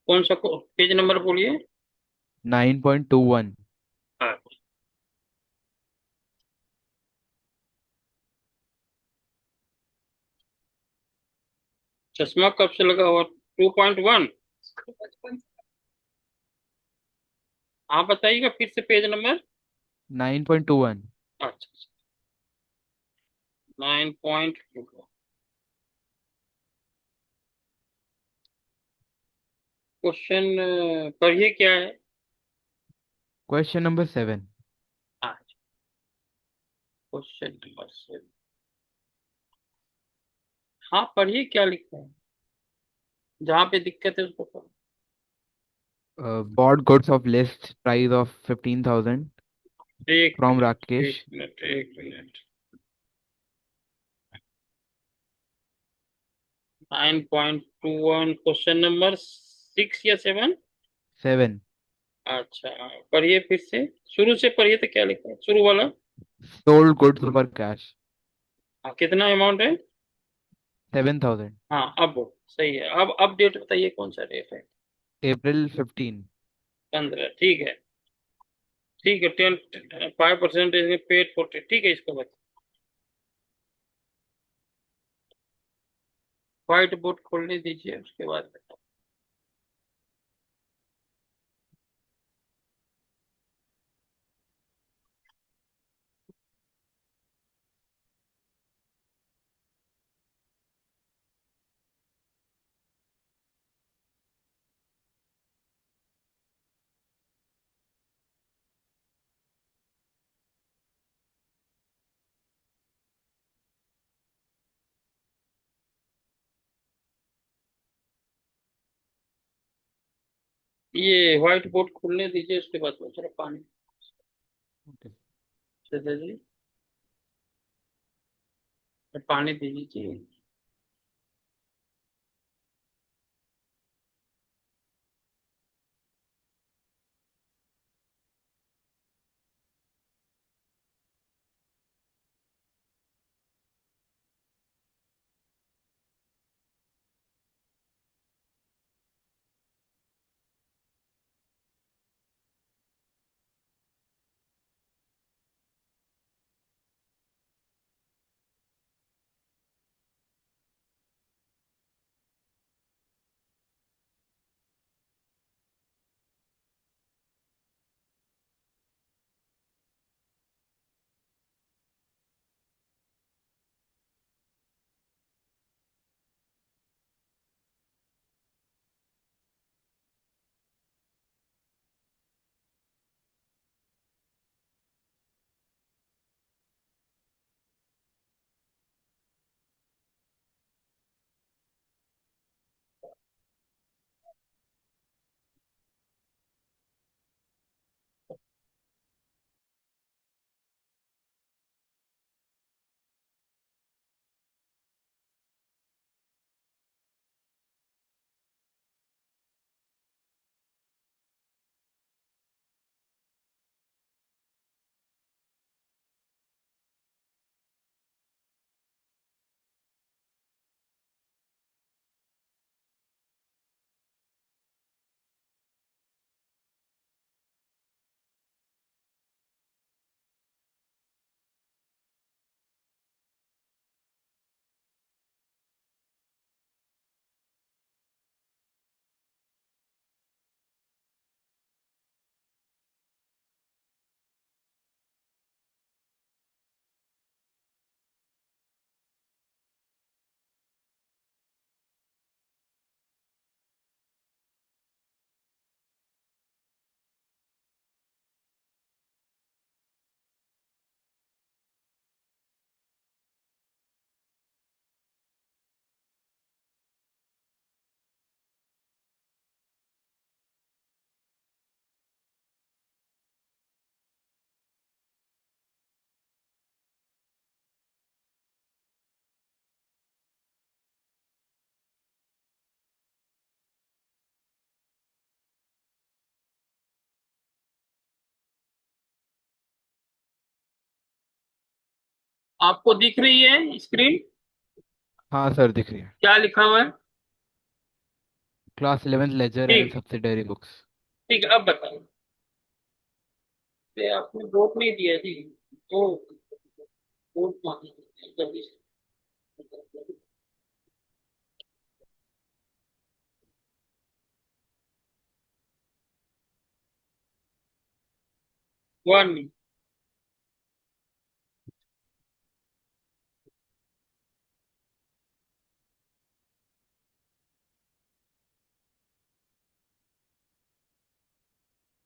कौन सा page number बोलिए। 9.21। हाँ। चश्मा कब से लगा हुआ? 2.1। आप बताइएगा फिर से पेज नंबर। 9.21। अच्छा। 9.2। क्वेश्चन पढ़िए क्या है। Question number 7। अच्छा। Question number 7। हाँ पढ़िए क्या लिखा है। जहाँ पे दिक्कत है उसको पढ़ो। Bought goods of list price of 15,000 एक फ्रॉम मिनट राकेश। एक मिनट एक मिनट। 9.21 क्वेश्चन नंबर 6 या 7? 7। अच्छा। पढ़िए फिर से। शुरू से पढ़िए तो क्या लिखा है शुरू वाला। Sold goods for cash. हाँ कितना अमाउंट है? 7,000। हाँ अब सही है। अब डेट बताइए कौन सा डेट है? April 15। 15 ठीक है। ठीक है। 5% में पेड 40 ठीक है इसको बता। व्हाइट बोर्ड खोलने दीजिए उसके बाद बताओ। ये व्हाइट बोर्ड खोलने दीजिए उसके बाद चलो पानी। चलो जी। पानी दीजिए। आपको दिख रही है स्क्रीन? हाँ सर, दिख रही है। क्या लिखा हुआ है? Class 11th ledger and ठीक subsidiary books. ठीक है, अब बताओ। ये आपने वोट नहीं दिया जी। ओ, वोट मांगना जल्दी से। 1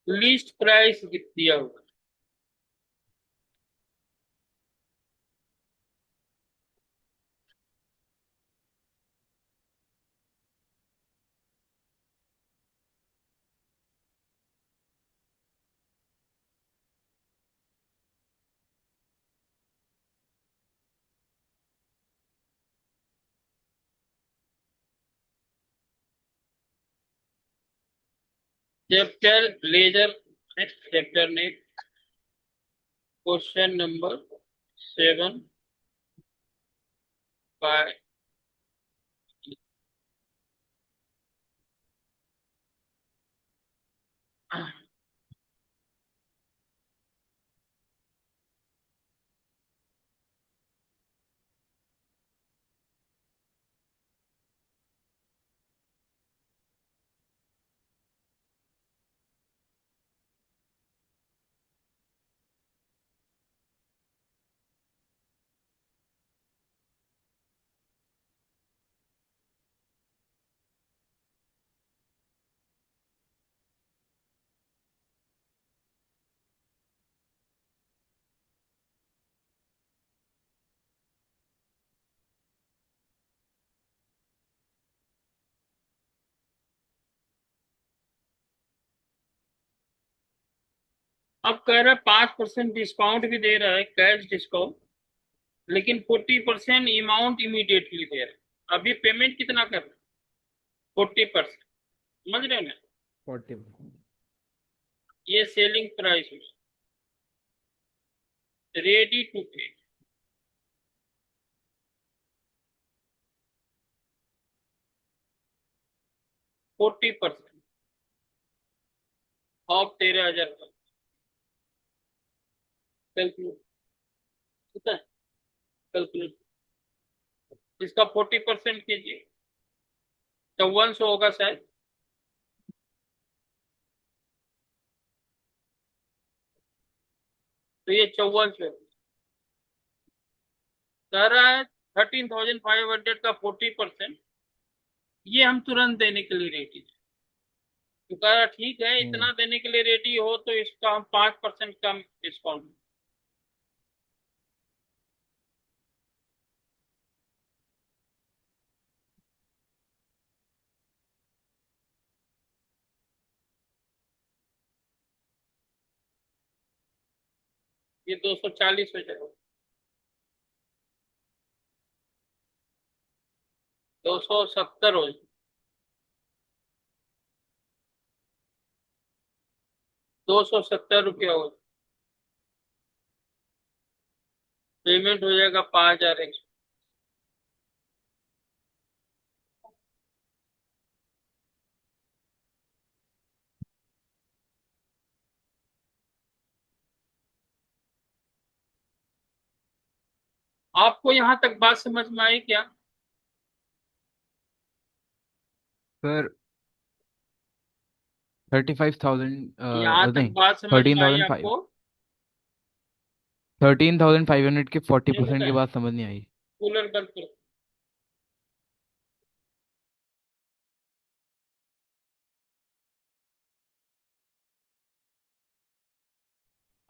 लीस्ट प्राइस दिया हुआ। चैप्टर लेजर, नेक्स्ट चैप्टर ने क्वेश्चन नंबर 7 बाय। अब कह रहा है 5% डिस्काउंट भी दे रहा है, कैश डिस्काउंट, लेकिन 40% अमाउंट इमीडिएटली दे रहा है। अभी पेमेंट कितना करना है? 40%। समझ रहे हो ना? 40. ये सेलिंग प्राइस रेडी टू पे। 40% ऑफ 13,000 का। कैलकुलेट कितना है? कैलकुलेट इसका 40% कीजिए, 5400 होगा शायद। तो ये 5400 कह रहा है। 13,500 का 40%, ये हम तुरंत देने के लिए रेडी है। तो कह रहा ठीक है, इतना देने के लिए रेडी हो तो इसका हम 5% कम डिस्काउंट। ये 240 हो जाएगा। 270 हो जाएगा। 270 रुपया हो। पेमेंट हो जाएगा 5,100। आपको यहाँ तक बात समझ में आई क्या? सर 35,000 यहाँ तक नहीं, बात समझ में आई 13,500. आपको? 13,500 के ये 40% के बताएं, बाद समझ नहीं आई. कूलर बंद करो।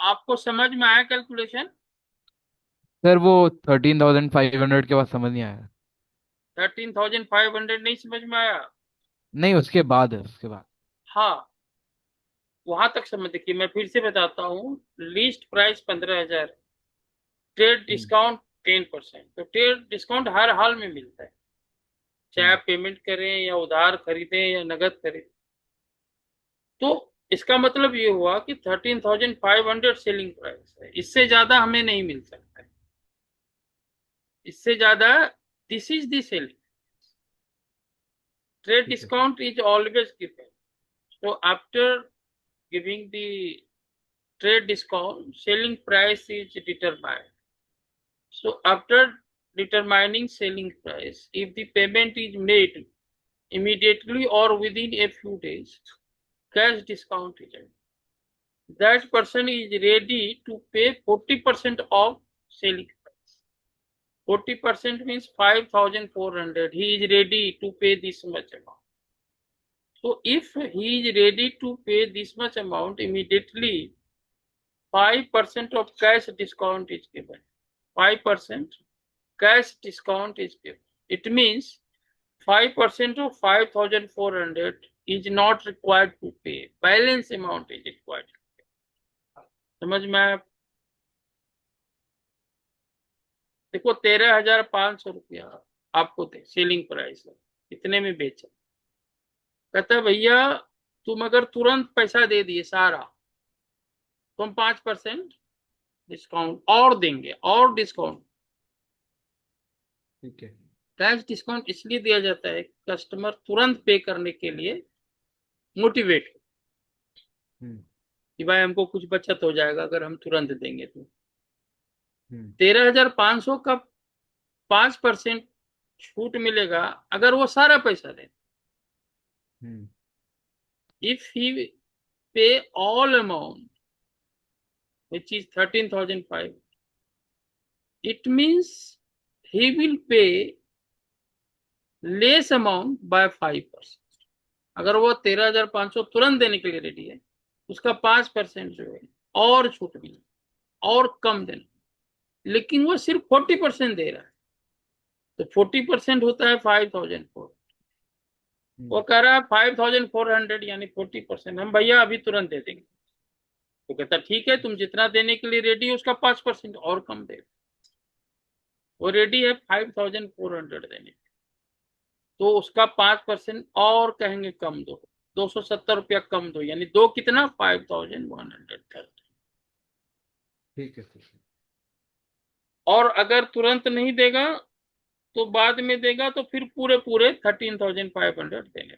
आपको समझ में आया कैलकुलेशन? सर वो 13,500 के बाद समझ नहीं आया. 13,500 नहीं समझ में आया? नहीं, उसके बाद है, उसके बाद. हाँ, वहां तक समझ। देखिए मैं फिर से बताता हूँ। लिस्ट प्राइस 15,000, ट्रेड हम्म. डिस्काउंट 10%। तो ट्रेड डिस्काउंट हर हाल में मिलता है, चाहे हम्म. आप पेमेंट करें या उधार खरीदें या नगद खरीदें। तो इसका मतलब ये हुआ कि 13,500 सेलिंग प्राइस है, इससे ज्यादा हमें नहीं मिल सकता है। इससे ज्यादा, this is the selling. Trade ठीक है। discount is always given. So after giving the trade discount, selling price is determined. So after determining selling price, if the payment is made immediately or within a few days, cash discount is added. That person is ready to pay 40% of selling price. 40% means 5,400. He is ready to pay this much amount. So if he is ready to pay this much amount immediately, 5% of cash discount is given. 5% cash discount is given. It means 5% of 5,400 is not required to pay. Balance amount is required. समझ में आया? देखो 13,500 रुपया आपको दे selling price है, इतने में बेचा। कहता है भैया तुम अगर तुरंत पैसा दे दिए सारा तो हम 5% डिस्काउंट और देंगे, और डिस्काउंट। ठीक है। कैश डिस्काउंट इसलिए दिया जाता है कस्टमर तुरंत पे करने के लिए मोटिवेट, हम्म। कि भाई हमको कुछ बचत हो जाएगा अगर हम तुरंत देंगे तो। हम्म। 13,500 का 5% छूट मिलेगा अगर वो सारा पैसा दे। हम्म। इफ ही पे all amount which is 13,500, it means he will pay less amount by 5%। अगर वो 13,500 तुरंत देने के लिए रेडी है, उसका 5% जो है और छूट मिले, और कम देना, लेकिन वो सिर्फ 40% दे रहा है, तो 40% होता है 5,400। वो कह रहा है 5,400 यानी 40%, हम भैया अभी तुरंत दे देंगे। तो कहता ठीक है, तुम जितना देने के लिए रेडी हो उसका 5% और कम दे। वो रेडी है 5,400 देने, तो उसका 5% और कहेंगे कम दो, 270 रुपया कम दो, यानी दो कितना 5,130। ठीक है। ठीक है। और अगर तुरंत नहीं देगा तो बाद में देगा, तो फिर पूरे पूरे 13,500 देने।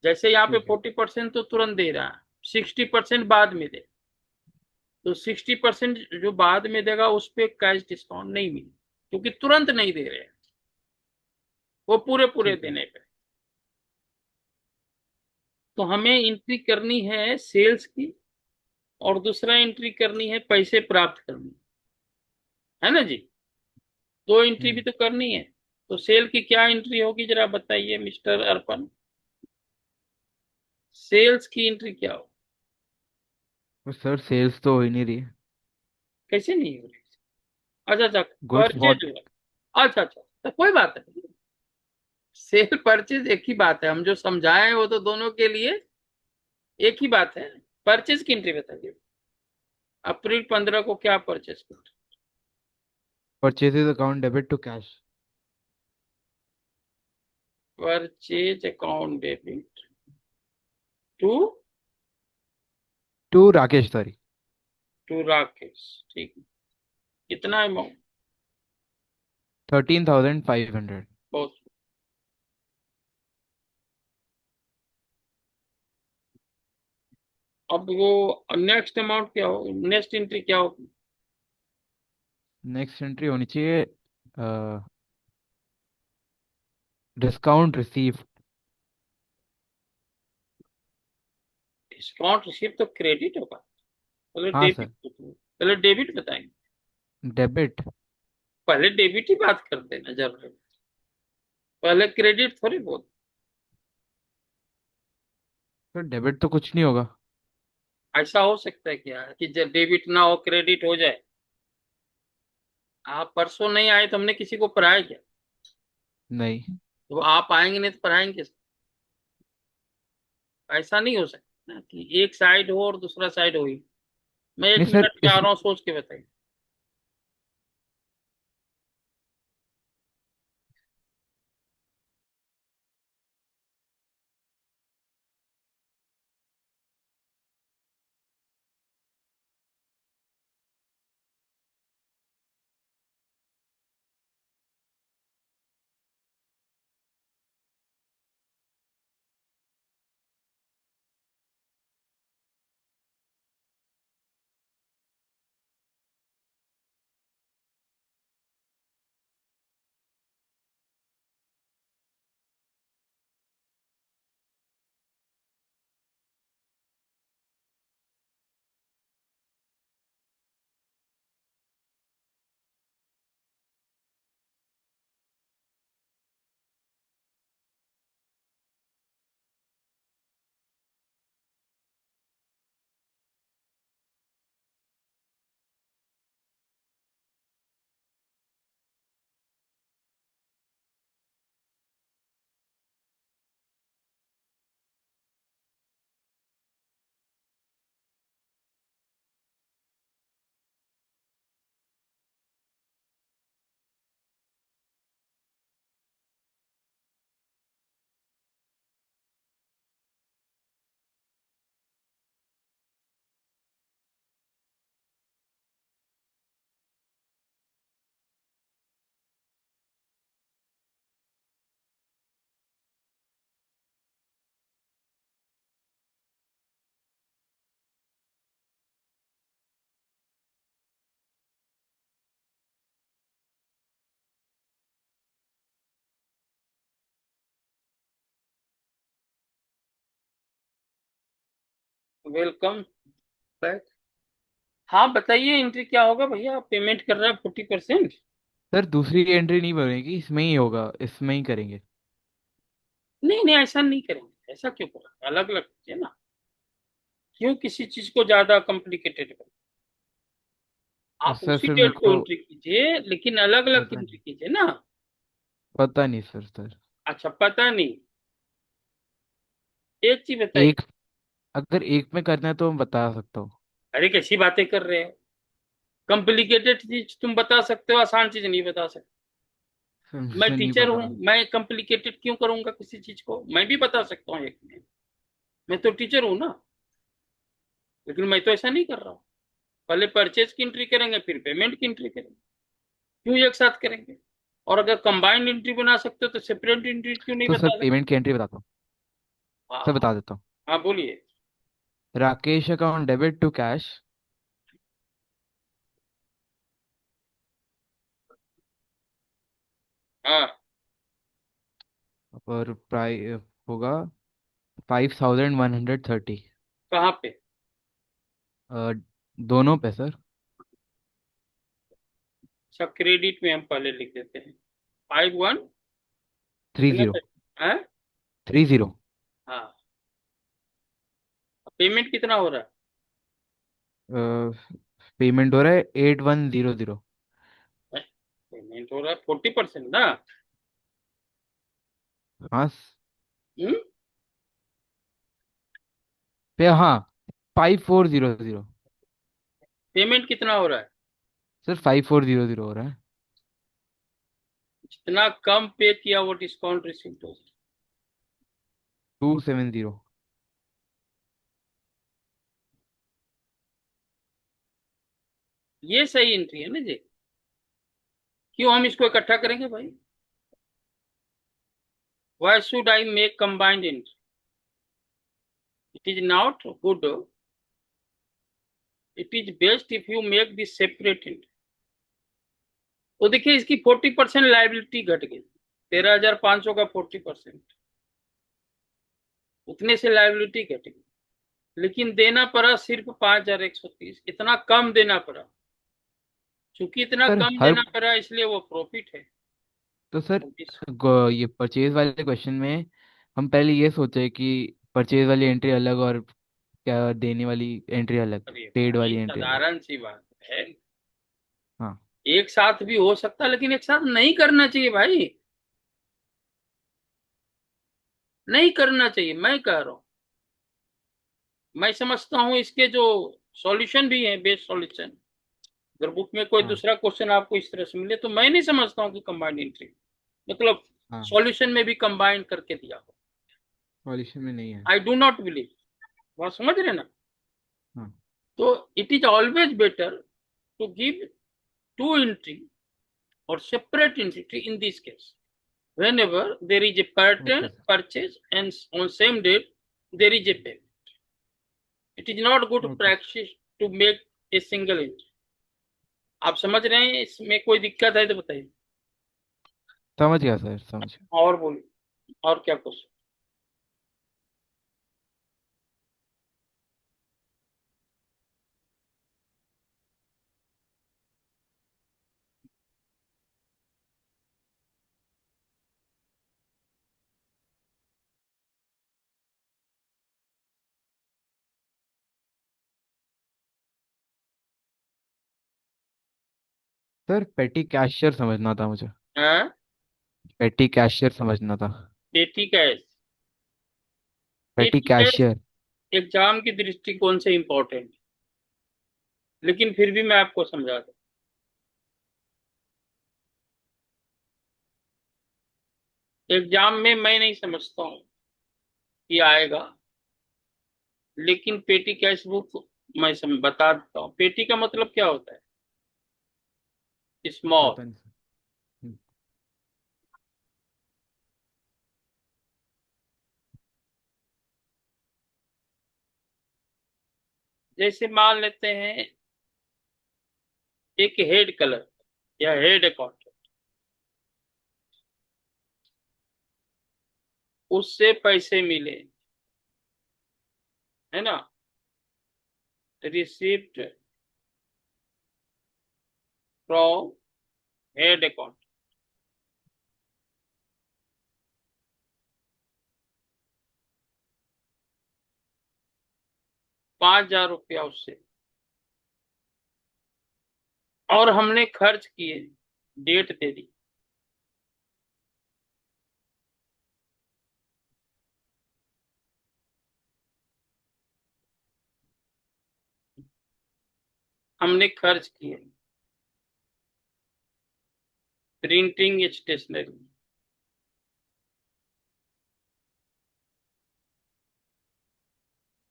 जैसे यहाँ पे ठीक है। 40% तो तुरंत दे रहा है, 60% बाद में दे, तो 60% जो बाद में देगा उस पर कैश डिस्काउंट नहीं मिले, क्योंकि तुरंत नहीं दे रहे हैं, वो पूरे पूरे ठीक है। देने पे। तो हमें एंट्री करनी है सेल्स की, और दूसरा एंट्री करनी है पैसे प्राप्त करनी है ना जी। दो एंट्री भी हम्म। तो करनी है। तो सेल की क्या एंट्री होगी जरा बताइए मिस्टर अर्पण, सेल्स की एंट्री क्या हो? सर सेल्स तो हो ही नहीं रही है। कैसे नहीं हो रही? अच्छा अच्छा, गुड्स बहुत। परचेज हुआ, अच्छा अच्छा, तो कोई बात नहीं। सेल परचेज एक ही बात है, हम जो समझाए हैं वो तो दोनों के लिए एक ही बात है। परचेज की एंट्री बताइए, अप्रैल 15 को क्या परचेज कर? Purchases account debit to cash. Purchase account debit to to Rakesh sorry. To Rakesh, ठीक है। कितना अमाउंट? 13,500। बहुत। अब वो नेक्स्ट अमाउंट क्या हो, नेक्स्ट एंट्री क्या हो? नेक्स्ट एंट्री होनी चाहिए डिस्काउंट रिसीव। डिस्काउंट रिसीव तो क्रेडिट होगा, पहले हाँ डेबिट, सर। पहले डेबिट बताएंगे। डेबिट। पहले डेबिट ही बात करते हैं ना जरूर, पहले क्रेडिट थोड़ी बोल। सर डेबिट तो कुछ नहीं होगा। ऐसा हो सकता है क्या कि जब डेबिट ना हो क्रेडिट हो जाए? आप परसों नहीं आए तो हमने किसी को पढ़ाया क्या? नहीं। तो आप आएंगे नहीं तो पढ़ाएंगे किसको? ऐसा नहीं हो सकता ना कि एक साइड हो और दूसरा साइड हो ही। मैं एक नहीं सर मिनट चाह रहा हूँ, सोच के बताइए। Welcome back. हाँ बताइए, एंट्री क्या होगा भैया? आप पेमेंट कर रहे हैं 40%। सर दूसरी एंट्री नहीं बनेगी, इसमें ही होगा, इसमें ही करेंगे। नहीं नहीं, ऐसा नहीं करेंगे। ऐसा क्यों करेंगे? अलग अलग कीजिए ना। क्यों किसी चीज को ज्यादा कॉम्प्लिकेटेड करें? आप सर उसी फिर मेरे डेट को को एंट्री कीजिए, लेकिन अलग अलग पता एंट्री नहीं। कीजिए ना। पता नहीं सर। अच्छा, पता नहीं। एक चीज बताइए। एक, अगर एक में करना है तो मैं बता सकता हूँ। अरे कैसी बातें कर रहे हो? कॉम्प्लिकेटेड चीज तुम बता सकते हो, आसान चीज नहीं बता सकते। सर मैं मुझे नहीं टीचर हूँ, पता। मैं कॉम्प्लिकेटेड क्यों करूंगा किसी चीज को? मैं भी बता सकता हूँ एक में। मैं तो टीचर हूँ ना। लेकिन मैं तो ऐसा नहीं कर रहा हूँ। पहले परचेज की एंट्री करेंगे, फिर पेमेंट की एंट्री करेंगे। क्यों एक साथ करेंगे? और अगर कंबाइंड एंट्री बना सकते हो तो सेपरेट एंट्री क्यों नहीं तो सर बता सकते? पेमेंट की एंट्री बताता हूँ। सर हाँ। बता देता हूँ। हाँ बोलिए। Rakesh account debit to cash, हाँ। और प्राइस होगा 5130। कहाँ पे? दोनों पे सर। अच्छा, क्रेडिट में हम पहले लिख देते हैं। 51। थ्री कितना जीरो पे? हाँ। 30। हाँ। पेमेंट कितना हो रहा पेमेंट हो रहा है 8100। है? पेमेंट हो रहा है 40% ना। हाँ हम्म। हाँ 5400। पेमेंट कितना हो रहा है? सर 5400 हो रहा है। जितना कम पे किया वो डिस्काउंट रिसीव्ड हो। 270। ये सही एंट्री है ना जी? क्यों हम इसको इकट्ठा करेंगे भाई? Why should I make combined entry? It is not good. It is best if you make this separate entry. तो देखिए, इसकी 40% लाइबिलिटी घट गई। 13,500 का 40%, उतने से लाइबिलिटी घट गई। लेकिन देना पड़ा सिर्फ 5,130, इतना कम देना पड़ा। चूंकि इतना सर कम हर देना पड़ा इसलिए वो प्रॉफिट है। तो सर इस- ये परचेज वाले क्वेश्चन में हम पहले ये सोचे कि परचेज वाली एंट्री अलग और क्या देने वाली एंट्री अलग, अरे पेड भाई, वाली एंट्री अलग। साधारण सी बात है। हाँ एक साथ भी हो सकता, लेकिन एक साथ नहीं करना चाहिए भाई। नहीं करना चाहिए, मैं कह रहा हूं। मैं समझता हूँ इसके जो सॉल्यूशन भी है, बेस्ट सॉल्यूशन। अगर बुक में कोई हाँ दूसरा क्वेश्चन आपको इस तरह से मिले तो मैं नहीं समझता हूँ कि कंबाइंड एंट्री मतलब हाँ सॉल्यूशन में भी कंबाइन करके दिया हो। सॉल्यूशन में नहीं है। I do not believe. वहां समझ रहे ना? हाँ तो it is always better to give to entry or separate entity in this case. Whenever there is a pattern okay sir. purchase and on same date there is a payment, it is not good okay practice to make a single entry. आप समझ रहे हैं? इसमें कोई दिक्कत है तो बताइए। समझ गया सर, समझ गया। और बोलिए, और क्या क्वेश्चन? सर पेटी कैशियर समझना था मुझे। हाँ। पेटी कैशियर समझना था। पेटी कैश। पेटी पेटी कैश कैशियर। एग्जाम की दृष्टिकोण से इंपॉर्टेंट, लेकिन फिर भी मैं आपको समझा दूं। एग्जाम में मैं नहीं समझता हूँ कि आएगा, लेकिन पेटी कैश बुक मैं बता देता हूँ। पेटी का मतलब क्या होता है? स्मॉल। पता नहीं सर। जैसे मान लेते हैं एक हेड कलर या हेड अकाउंट, उससे पैसे मिले, है ना? रिसिप्ट फ्रॉम हेड अकाउंट, 5,000 रुपया उससे, और हमने खर्च किए, डेट दे दी। हमने खर्च किए प्रिंटिंग स्टेशनरी,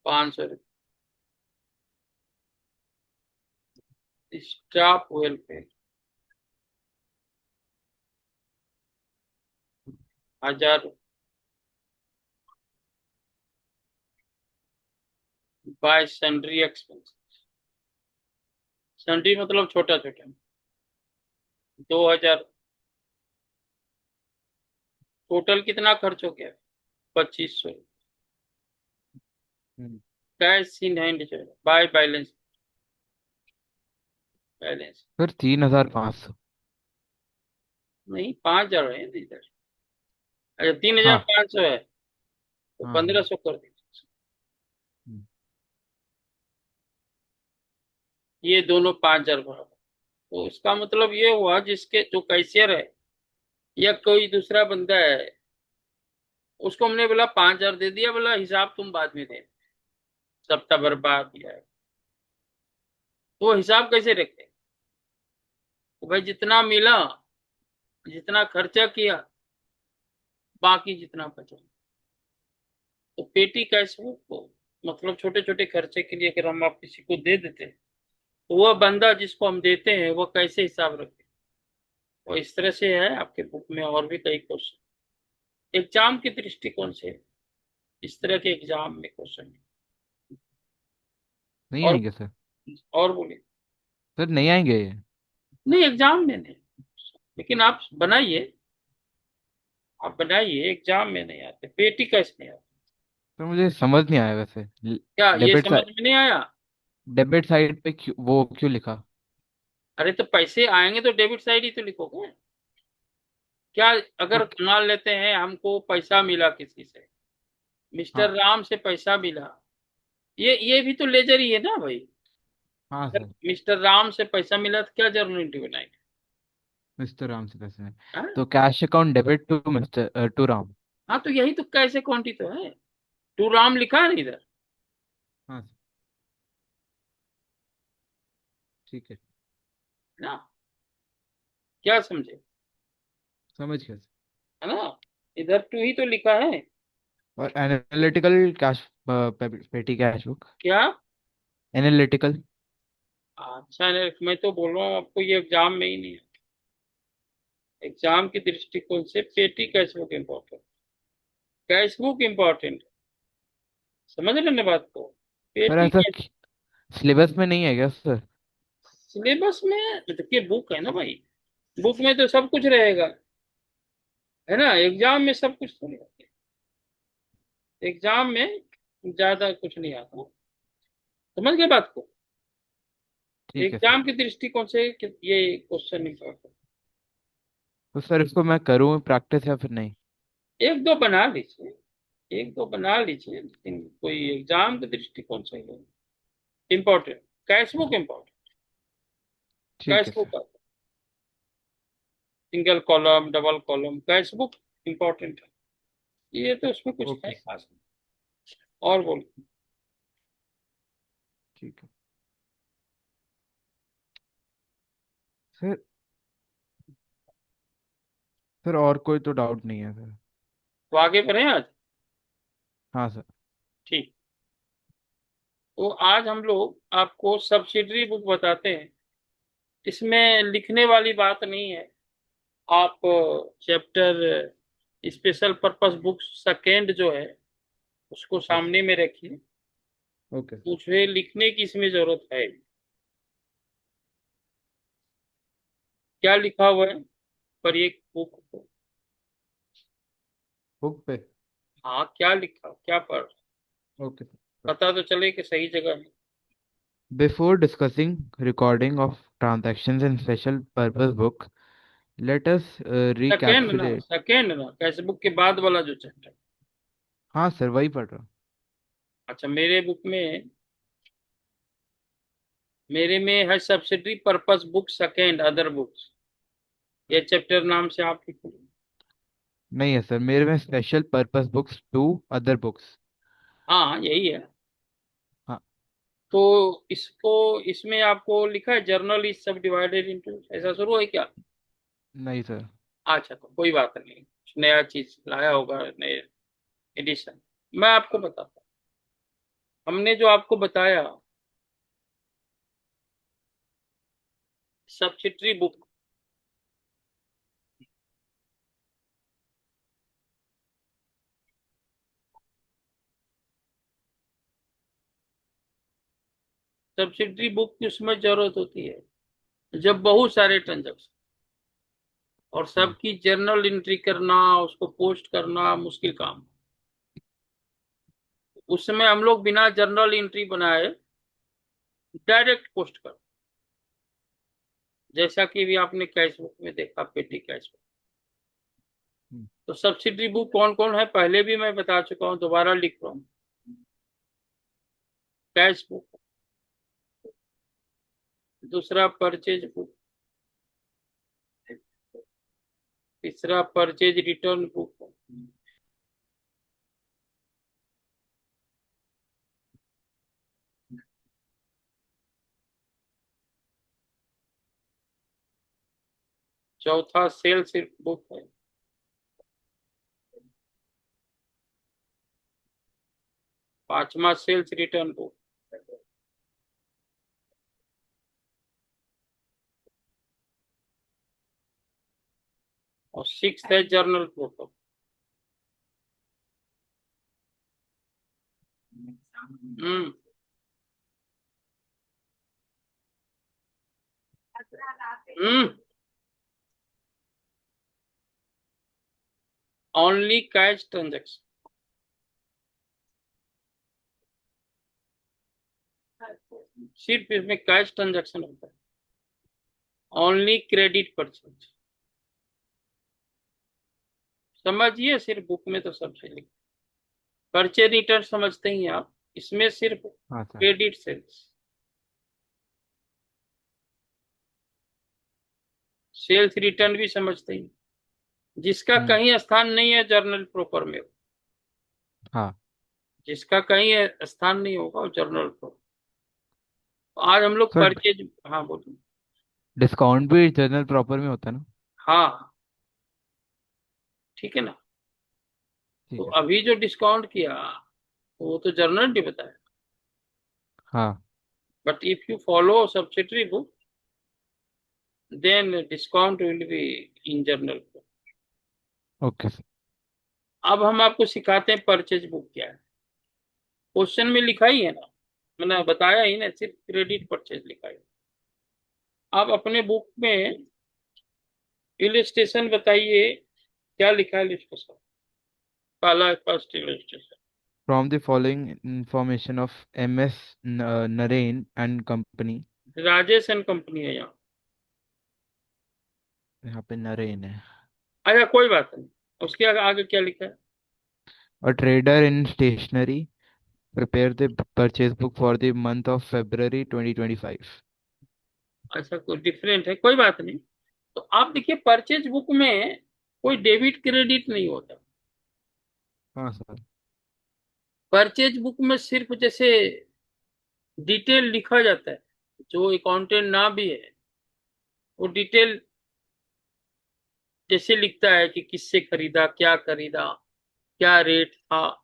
500 रुपये। स्टाफ वेलफेयर, 1,000 रुपये। बाय सन्ड्री एक्सपेंस, सन्ड्री मतलब छोटा छोटा, 2,000। टोटल कितना खर्च हो गया? 2,500। हम्म। कैश इन हैंड जो है, बाय बैलेंस, बैलेंस सर 3,500। नहीं, 5,000 है इधर। अच्छा, 3,500 है, तो हाँ हाँ। 1,500 कर दीजिए। हम्म। ये दोनों 5,000 बराबर। तो इसका मतलब ये हुआ, जिसके जो कैशियर है या कोई दूसरा बंदा है, उसको हमने बोला 5,000 दे दिया, बोला हिसाब तुम बाद में दे, सप्ताह भर बाद दिया है। तो वो हिसाब कैसे रखे? तो भाई जितना मिला, जितना खर्चा किया, बाकी जितना बचा। तो पेटी कैश फ्लो को मतलब छोटे छोटे खर्चे के लिए अगर हम आप किसी को दे देते हैं, तो वह बंदा जिसको हम देते हैं वो कैसे हिसाब रखे? वो इस तरह से है। आपके बुक में और भी कई क्वेश्चन एग्जाम के दृष्टिकोण से, इस तरह के एग्जाम में क्वेश्चन। नहीं और आएंगे सर। और बोलिए। सर नहीं आएंगे ये। नहीं, एग्जाम में नहीं, लेकिन आप बनाइए, आप बनाइए, एग्जाम में नहीं आते, पेटी कैसे नहीं आते? सर मुझे समझ नहीं आया वैसे। क्या ये डेबिट समझ साइड, में नहीं आया? डेबिट साइड पे क्यों, वो क्यों लिखा? अरे तो पैसे आएंगे तो डेबिट साइड ही तो लिखोगे। क्या, अगर तो मान लेते हैं हमको पैसा मिला किसी से, मिस्टर हाँ राम से पैसा मिला, ये भी तो लेजर ही है ना भाई। हाँ अगर सर। मिस्टर राम से पैसा मिला तो क्या जर्नलिटी बनाएंगे? मिस्टर राम से पैसे हैं। हाँ। तो cash account debit to mister to Ram. हाँ, तो यही तो कैसे क्वांटी तो है, टू राम लिखा है ना इधर। हाँ सर। ठीक है। ना, क्या समझे? समझ गया सर। है ना, इधर टू ही तो लिखा है। और एनालिटिकल कैश, पेटी कैश बुक। क्या? एनालिटिकल। अच्छा है, मैं तो बोल रहा हूँ आपको, ये एग्जाम में ही नहीं है। एग्जाम के दृष्टिकोण से पेटी cash book important, cash book important. समझ रहे ना बात को? सर पेटी ऐसा कैश। सिलेबस में नहीं है क्या सर? सिलेबस में देखिए, बुक है ना भाई, बुक में तो सब कुछ रहेगा, है ना। एग्जाम में सब कुछ तो नहीं आता। एग्जाम में ज्यादा कुछ नहीं आता। समझ गए बात को? ठीक है सर। एग्जाम के दृष्टिकोण से ये क्वेश्चन नहीं करता। तो सर इसको मैं करूँ प्रैक्टिस या फिर नहीं? एक दो बना लीजिए, एक दो बना लीजिए, लेकिन कोई एग्जाम के दृष्टिकोण से इम्पोर्टेंट, कैश बुक इम्पोर्टेंट। ठीक कैश है book, sir. Single column double column, cash book important है। ये तो उसमें कुछ है ओके सर। खास नहीं। और बोल। ठीक है सर। सर और कोई तो डाउट नहीं है सर। तो आगे बढ़े आज। हाँ सर। ठीक। तो आज हम लोग आपको सब्सिडरी बुक बताते हैं। इसमें लिखने वाली बात नहीं है। आप chapter special purpose book second जो है, उसको यस। सामने में रखिए। ओके। मुझे लिखने की इसमें जरूरत है। क्या लिखा हुआ है पर एक बुक को? बुक पे। हाँ, क्या लिखा, क्या पढ़, ओके सर। पता तो चले कि सही जगह है। Before discussing recording of transactions in special purpose book, let us recapitulate. Second ना कैश बुक के बाद वाला जो चैप्टर। हाँ सर, वही पढ़ रहा हूँ। अच्छा, मेरे में है subsidiary purpose book second other books, ये चैप्टर नाम से आप लिखो। नहीं है सर, मेरे में special purpose books to other books. हाँ यही है। हाँ। तो इसको इसमें आपको लिखा है जर्नल इज सब डिवाइडेड इनटू, ऐसा शुरू है क्या? नहीं सर। अच्छा तो कोई बात नहीं, कुछ नया चीज लाया होगा, नए एडिशन। मैं आपको बताता हूँ, हमने जो आपको बताया सब्सिडरी बुक, सब्सिडरी बुक की उसमें जरूरत होती है जब बहुत सारे ट्रांजेक्शन और हम्म। सबकी जर्नल एंट्री करना, उसको पोस्ट करना मुश्किल काम। उस समय हम लोग बिना जर्नल एंट्री बनाए डायरेक्ट पोस्ट कर, जैसा कि भी आपने कैश बुक में देखा, पेटी कैश बुक। हम्म। तो सब्सिडरी बुक कौन कौन है पहले भी मैं बता चुका हूँ, दोबारा लिख रहा हूँ। कैश बुक, दूसरा परचेज बुक, तीसरा परचेज रिटर्न बुक, चौथा सेल्स बुक है, पांचवा सेल्स रिटर्न बुक, और सिक्स है जर्नल बुक। हम्म। हम्म। ओनली कैश ट्रांजेक्शन, सिर्फ इसमें कैश ट्रांजेक्शन होता है। ओनली क्रेडिट परचेज, समझिए, सिर्फ बुक में तो सब चलेगा। परचेज रिटर्न समझते ही हैं आप, इसमें सिर्फ हाँ sir. Credit sales, sales return भी समझते ही, जिसका हम्म। कहीं स्थान नहीं है जर्नल प्रॉपर में, हाँ जिसका कहीं स्थान नहीं होगा वो जर्नल प्रॉपर। आज हम लोग सर, परचेज, हाँ बोलिए। डिस्काउंट भी जर्नल प्रॉपर में होता है ना? हाँ ठीक है ना। तो ठीक है। अभी जो डिस्काउंट किया तो वो तो जर्नल भी बताया, हाँ। But if you follow subsidiary book then discount will be in journal. Okay sir. अब हम आपको सिखाते हैं परचेज बुक क्या है। क्वेश्चन में लिखा ही है ना, मैंने बताया ही ना, सिर्फ क्रेडिट परचेज लिखा है। आप अपने बुक में इलस्ट्रेशन बताइए, क्या लिखा है इलस्ट्रेशन, पहला first illustration. From the following information of MS Naren and company. Rajesh and company है यहाँ। यहाँ पे नरेन है। अच्छा कोई बात नहीं, उसके आगे क्या लिखा है? A trader in stationery prepare the purchase book for the month of February 2025. अच्छा कोई डिफरेंट है, कोई बात नहीं। तो आप देखिए परचेज बुक में कोई डेबिट क्रेडिट नहीं होता। हाँ सर। परचेज बुक में सिर्फ जैसे डिटेल लिखा जाता है, जो अकाउंटेंट ना भी है वो डिटेल जैसे लिखता है कि किससे खरीदा, क्या खरीदा, क्या रेट था,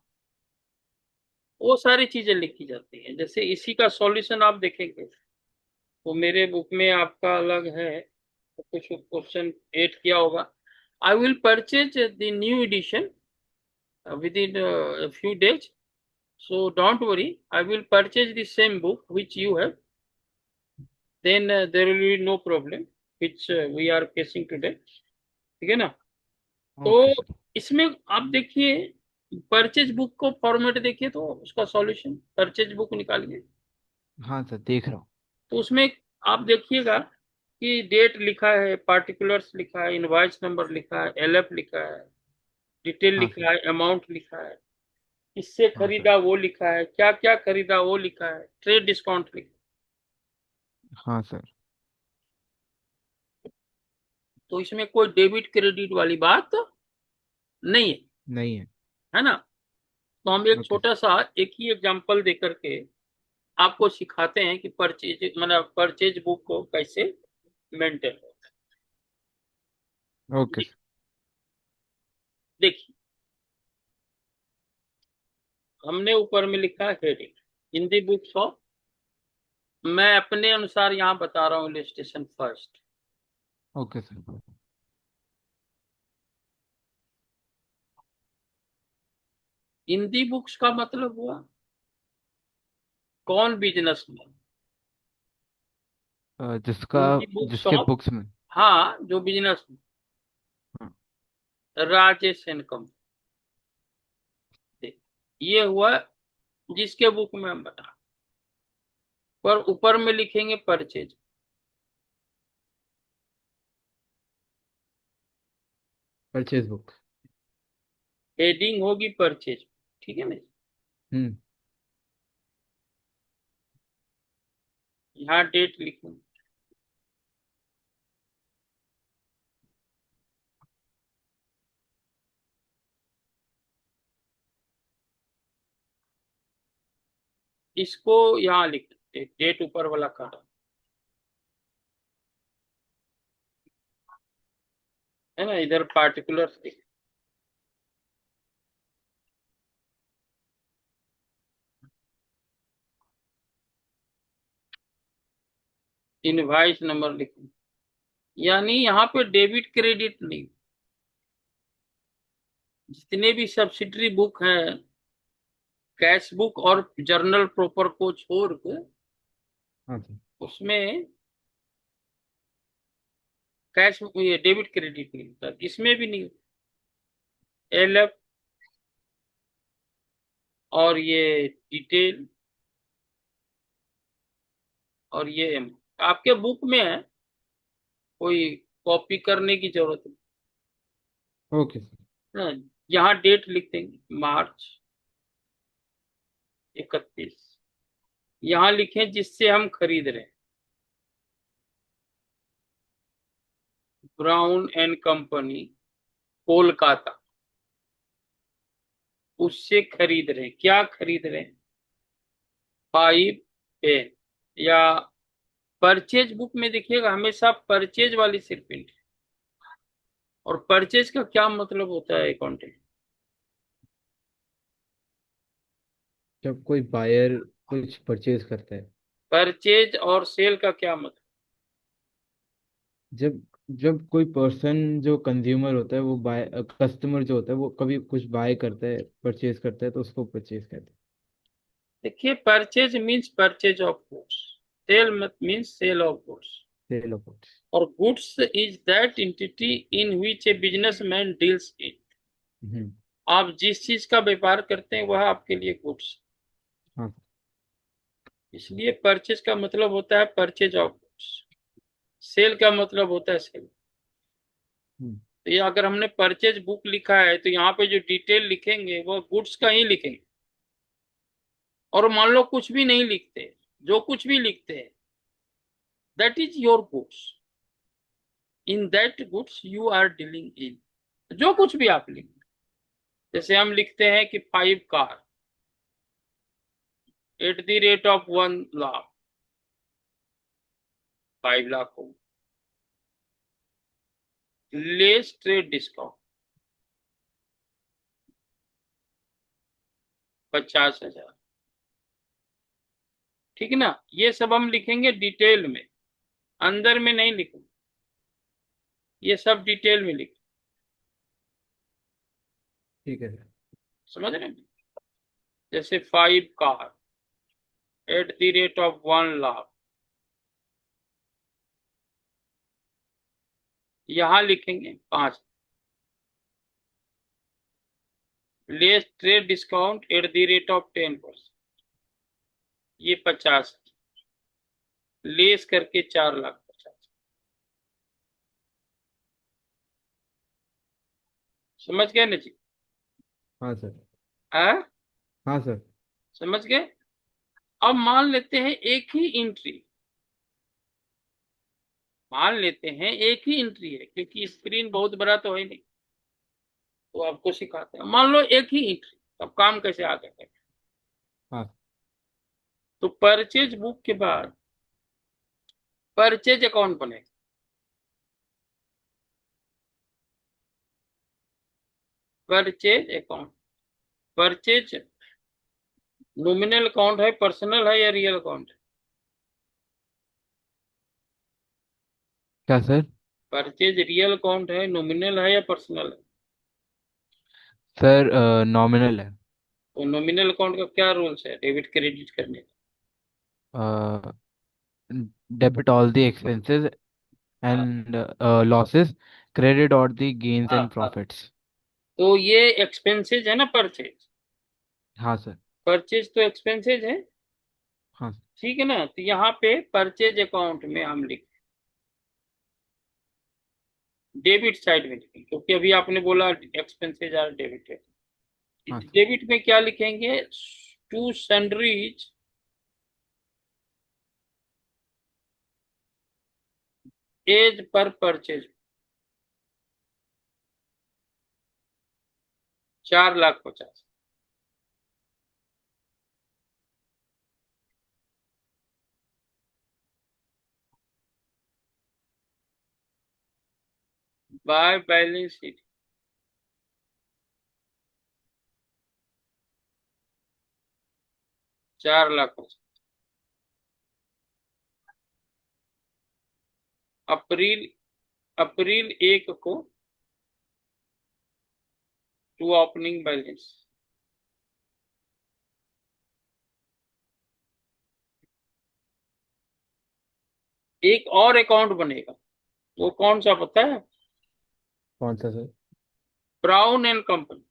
वो सारी चीजें लिखी जाती हैं। जैसे इसी का सॉल्यूशन आप देखेंगे तो मेरे बुक में आपका अलग है, तो कुछ क्वेश्चन ऐड किया होगा। I will purchase the new edition within few days, so don't worry, I will purchase the same book which you have, then there will be no problem which we are facing today। ठीक है ना। तो okay sir. इसमें आप देखिए purchase book को format देखिए, तो उसका सॉल्यूशन परचेज बुक निकालिए। हाँ सर, देख रहा हूँ। तो उसमें आप देखिएगा कि डेट लिखा है, पार्टिकुलर्स लिखा है, इनवॉइस नंबर लिखा है, एलएफ लिखा है, डिटेल हाँ सर। लिखा है, अमाउंट लिखा है, किससे हाँ सर। खरीदा वो लिखा है, क्या क्या खरीदा वो लिखा है, ट्रेड डिस्काउंट लिखा हाँ सर। है। तो इसमें कोई डेबिट क्रेडिट वाली बात नहीं है, नहीं है। है ना। तो हम एक ओके छोटा सा एक ही एग्जांपल दे करके आपको सिखाते हैं कि परचेज मतलब परचेज बुक को कैसे मेंटेन होता ओके है। सर। देखिए, हमने ऊपर में लिखा है heading in the books of, मैं अपने अनुसार यहाँ बता रहा हूँ illustration first. Okay sir. In the books का मतलब हुआ कौन बिजनेसमैन, जिसका, इन दी बुक्स जिसके ऑफ, बुक्स में। हाँ जो बिजनेस, हाँ। राजेश एंड कंपनी, ये हुआ जिसके बुक में हम बता, पर ऊपर में लिखेंगे परचेज, परचेज बुक। हेडिंग होगी परचेज, ठीक है ना। हम्म। यहाँ डेट लिखेंगे, इसको यहाँ लिख देते, डेट ऊपर वाला काटा है ना, इधर पार्टिकुलर लिख, इनवाइस नंबर लिखेंगे, यानी यहाँ पे डेबिट क्रेडिट नहीं, जितने भी सब्सिडरी बुक हैं, कैश बुक और जर्नल प्रॉपर को छोड़ के, हाँ सर। उसमें कैश ये डेबिट क्रेडिट नहीं होता, इसमें भी नहीं, एलएफ और ये डिटेल और ये एम आपके बुक में है, कोई कॉपी करने की जरूरत ओके सर। नहीं है। यहाँ डेट लिख देंगे मार्च 31, यहाँ लिखें जिससे हम खरीद रहे हैं, ब्राउन एंड कंपनी कोलकाता, उससे खरीद रहे हैं, क्या खरीद रहे हैं, 5 पेन, या परचेज बुक में देखिएगा हमेशा परचेज वाली सिर्फ print है। और परचेज का क्या मतलब होता है अकाउंटेंट, जब कोई बायर कुछ परचेज करता है। परचेज और सेल का क्या मतलब, जब जब कोई पर्सन जो कंज्यूमर होता है वो बाय, कस्टमर जो होता है वो कभी कुछ बाय करता है, परचेज करता है, तो उसको परचेज कहते देखिए purchase means purchase of goods, sale means sale of goods, हैं, सेल ऑफ गुड्स। और goods is that entity in which a businessman deals in, hmm. आप जिस चीज का व्यापार करते हैं वह आपके लिए गुड्स, हाँ। इसलिए परचेज का मतलब होता है परचेज ऑफ गुड्स, सेल का मतलब होता है सेल। हम्म। तो ये अगर हमने परचेज बुक लिखा है तो यहाँ पे जो डिटेल लिखेंगे वो गुड्स का ही लिखेंगे, और मान लो कुछ भी नहीं लिखते, जो कुछ भी लिखते हैं that is your goods, in that goods you are dealing in, जो कुछ भी आप लिखें, जैसे हम लिखते हैं कि 5 car at the rate of 1 lakh, 5 lakh हो, लेस ट्रेड डिस्काउंट 50,000, ठीक है ना। ये सब हम लिखेंगे डिटेल में, अंदर में नहीं लिखेंगे, ये सब डिटेल में लिखें, ठीक है सर। समझ रहे हैं। जैसे 5 car at the rate of 1 lakh, यहां लिखेंगे 5, less trade discount at the rate of 10%, ये 50, लेस करके 4,50,000। समझ गए ना जी? हाँ सर। हाँ, हाँ सर। समझ गए। अब मान लेते हैं एक ही एंट्री, मान लेते हैं एक ही एंट्री है, क्योंकि स्क्रीन बहुत बड़ा तो है नहीं, तो आपको सिखाते हैं। मान लो एक ही एंट्री, अब काम कैसे आगे करें। हाँ। तो परचेज बुक के बाद परचेज अकाउंट बनेगा। Purchase account, purchase nominal account है, पर्सनल है या रियल अकाउंट है? क्या सर? परचेज रियल अकाउंट है, नॉमिनल है या पर्सनल है? सर नॉमिनल है। तो नॉमिनल अकाउंट का क्या रूल्स है डेबिट क्रेडिट करने डेबिट ऑल द एक्सपेंसेस का? एंड लॉसेस, क्रेडिट और द गेन्स हाँ एंड हाँ। प्रॉफिट्स। तो ये एक्सपेंसेज है ना परचेज, हाँ सर। परचेज तो एक्सपेंसेज है। हाँ। ठीक है ना? तो यहाँ पे परचेज अकाउंट में हम लिख डेबिट साइड में लिखेंगे, क्योंकि अभी आपने बोला एक्सपेंसेज आर डेबिट है। हाँ सर। डेबिट में क्या लिखेंगे? To sundries as per purchase, 4,50,000। By balance sheet, 4,50,000। April, April 1 को टू ओपनिंग बैलेंस। एक और अकाउंट बनेगा, वो कौन सा पता है? कौन सा sir? Brown and company,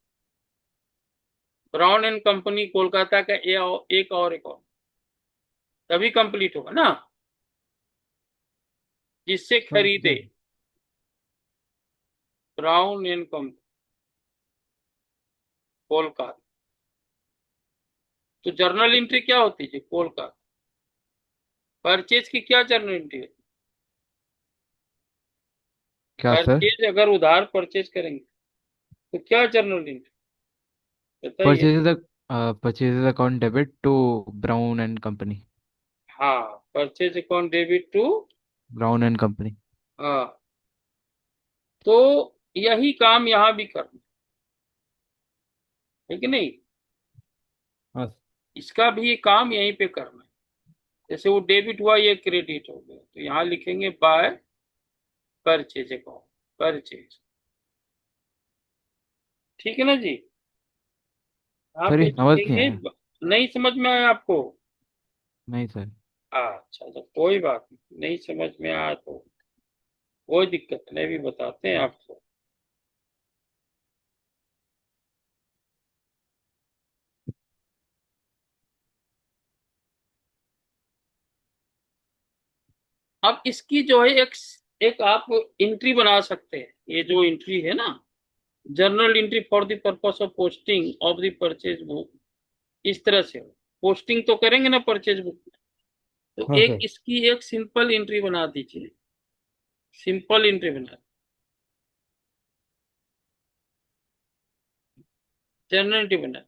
brown and company Kolkata का एक और अकाउंट, तभी कंप्लीट होगा ना, जिससे हाँ खरीदे। Sir. Brown and company Kolkata. तो जर्नल एंट्री क्या होती है? कोलकाता। परचेज की क्या जर्नल एंट्री है? क्या सर? परचेज अगर उधार परचेज करेंगे तो क्या जर्नल एंट्री बताइए? Purchase purchase account debit to Brown and company. हाँ, purchase account debit to, Brown and company. हाँ। तो यही काम यहाँ भी करना है कि नहीं? हाँ। इसका भी काम यहीं पे करना है। जैसे वो डेबिट हुआ, ये क्रेडिट हो गया, तो यहाँ लिखेंगे बाय परचेज अकाउंट, परचेज। ठीक है ना जी? यहाँ सर पे ये समझ नहीं लिखेंगे। आया। नहीं समझ में आया आपको? नहीं सर। अच्छा, तो कोई बात नहीं, नहीं समझ में आया तो कोई दिक्कत नहीं, भी बताते हैं आपको। अब इसकी जो है एक एक आप एंट्री बना सकते हैं। ये जो एंट्री है ना, journal entry for the purpose of posting of the purchase book, इस तरह से पोस्टिंग तो करेंगे ना परचेज बुक, तो हाँ एक सर। इसकी एक सिंपल एंट्री बना दीजिए, सिंपल एंट्री बना, जर्नल एंट्री बना।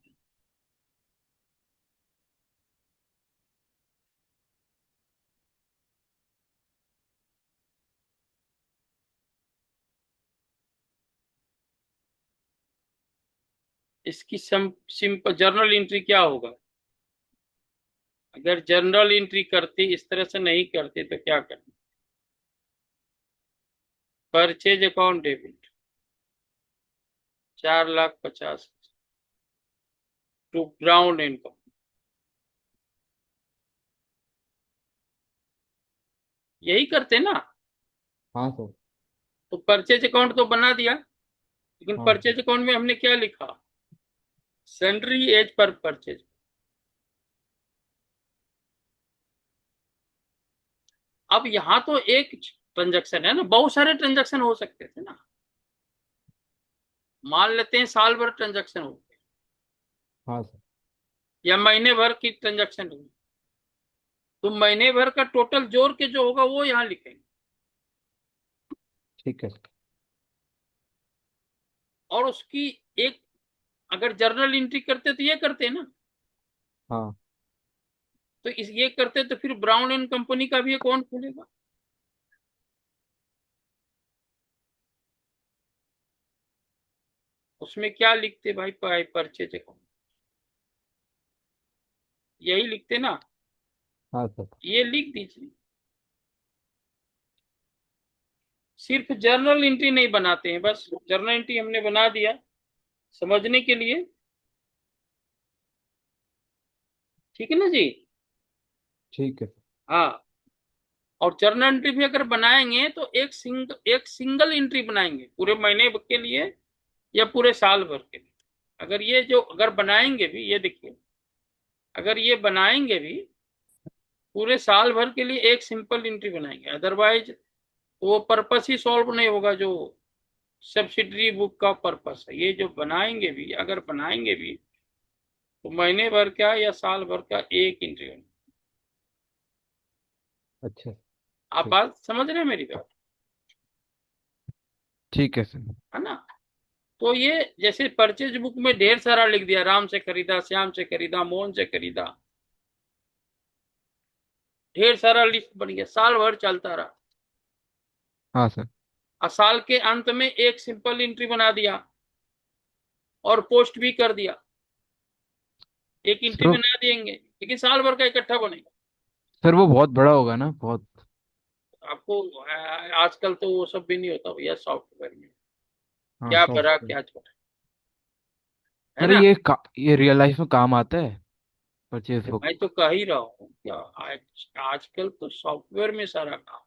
इसकी सिंपल जर्नल एंट्री क्या होगा? अगर जर्नल एंट्री करते इस तरह से नहीं करते तो क्या करते? Purchase account debit 4,50,000 to Brown and company, यही करते ना? हाँ सर। तो परचेज अकाउंट तो बना दिया, लेकिन हाँ। परचेज अकाउंट में हमने क्या लिखा? Sundry as per purchase. अब यहाँ तो एक ट्रांजेक्शन है ना, बहुत सारे ट्रांजेक्शन हो सकते थे ना। मान लेते हैं साल भर ट्रांजेक्शन हो गए, हाँ सर। या महीने भर की ट्रांजेक्शन हुई, तो महीने भर का टोटल जोड़ के जो होगा वो यहाँ लिखेंगे। ठीक है सर। और उसकी एक, अगर जर्नल एंट्री करते तो ये करते ना, हाँ। तो इस ये करते तो फिर ब्राउन एंड कंपनी का भी अकाउंट खुलेगा। उसमें क्या लिखते भाई, परचेज अकाउंट, यही लिखते ना, हाँ सर। ये लिख दीजिए। सिर्फ जर्नल एंट्री नहीं बनाते हैं, बस जर्नल एंट्री हमने बना दिया समझने के लिए, ठीक है ना जी। ठीक है सर। हाँ, और जर्नल एंट्री भी अगर बनाएंगे तो एक सिंगल एंट्री बनाएंगे पूरे महीने के लिए या पूरे साल भर के लिए। अगर ये जो अगर बनाएंगे भी, ये देखिए, अगर ये बनाएंगे भी पूरे साल भर के लिए एक सिंपल एंट्री बनाएंगे, अदरवाइज वो पर्पस ही सॉल्व नहीं होगा, जो सब्सिडरी बुक का पर्पस है। ये जो बनाएंगे भी, अगर बनाएंगे भी तो महीने भर का या साल भर का एक एंट्री होना। अच्छा। आप ठीक। बात समझ रहे हैं मेरी बात, ठीक है सर। है ना। तो ये जैसे परचेज बुक में ढेर सारा लिख दिया, राम से खरीदा, श्याम से खरीदा, मोहन से खरीदा, ढेर सारा लिस्ट बन गया, साल भर चलता रहा। हाँ सर। और साल के अंत में एक सिंपल एंट्री बना दिया और पोस्ट भी कर दिया, एक एंट्री सर बना देंगे, लेकिन साल भर का इकट्ठा बनेगा। सर वो बहुत बड़ा होगा ना, बहुत। आपको आजकल तो वो सब भी नहीं होता भैया सॉफ्टवेयर में, हाँ क्या भरा सॉफ्टवेयर। क्या छोड़ा, है सर ना। ये रियल लाइफ में काम आता है, परचेज अरे मैं बुक। तो कह ही रहा हूँ क्या, आजकल तो सॉफ्टवेयर में सारा काम,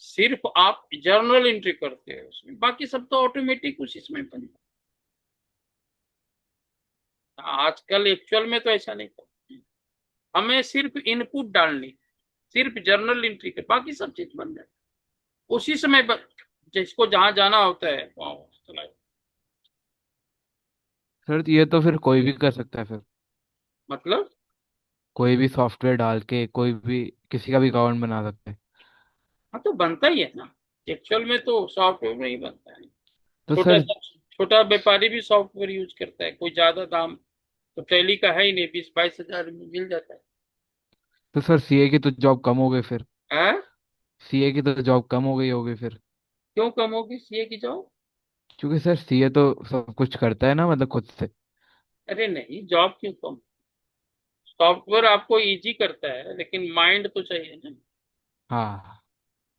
सिर्फ आप जर्नल एंट्री करते हो उसमें, बाकी सब तो ऑटोमेटिक उसी में बन जाता है। आजकल एक्चुअल में तो ऐसा नहीं करते, हमें सिर्फ इनपुट डालनी, सिर्फ जर्नल एंट्री के बाकी सब चीज बन जाए उसी समय जिसको जहां जाना होता है वहां चला जाए। सर ये तो फिर कोई भी कर सकता है फिर। मतलब, कोई भी सॉफ्टवेयर डाल के कोई भी किसी का भी अकाउंट बना सकता है। हाँ तो बनता ही है ना, एक्चुअल में तो सॉफ्टवेयर में ही बनता है। तो छोटा सर सा छोटा व्यापारी भी सॉफ्टवेयर यूज करता है, कोई ज्यादा दाम तो टैली का है ही नहीं, 20-22 हजार में मिल जाता है। सीए की तो जॉब कम हो गई फिर। हाँ, सीए की तो जॉब कम हो गई होगी फिर। क्यों कम होगी सीए की जॉब। क्योंकि सर सीए तो सब कुछ करता है ना, मतलब खुद से। अरे नहीं, जॉब क्यों कम, सॉफ्टवेयर आपको इजी करता है लेकिन माइंड तो चाहिए ना। हाँ।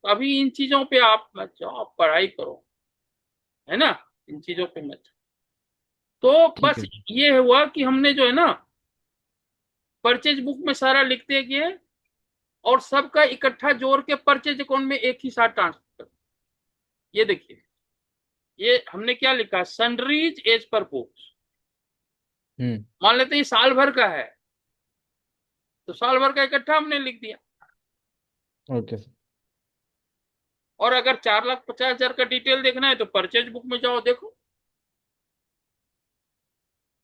तो अभी इन चीजों पे आप मत जाओ, आप पढ़ाई करो, है ना, इन चीजों पे मत जाओ। तो ठीक बस है सर। ये हुआ कि हमने जो है ना परचेज बुक में सारा लिखते गए, और सबका इकट्ठा जोड़ के परचेज अकाउंट में एक ही साथ ट्रांसफर। ये देखिए, ये हमने क्या लिखा, सनरीज एज पर बुक्स। हम्म। मान लेते हैं ये साल भर का है, तो साल भर का इकट्ठा हमने लिख दिया। Okay sir. और अगर 4,50,000 का डिटेल देखना है तो परचेज बुक में जाओ, देखो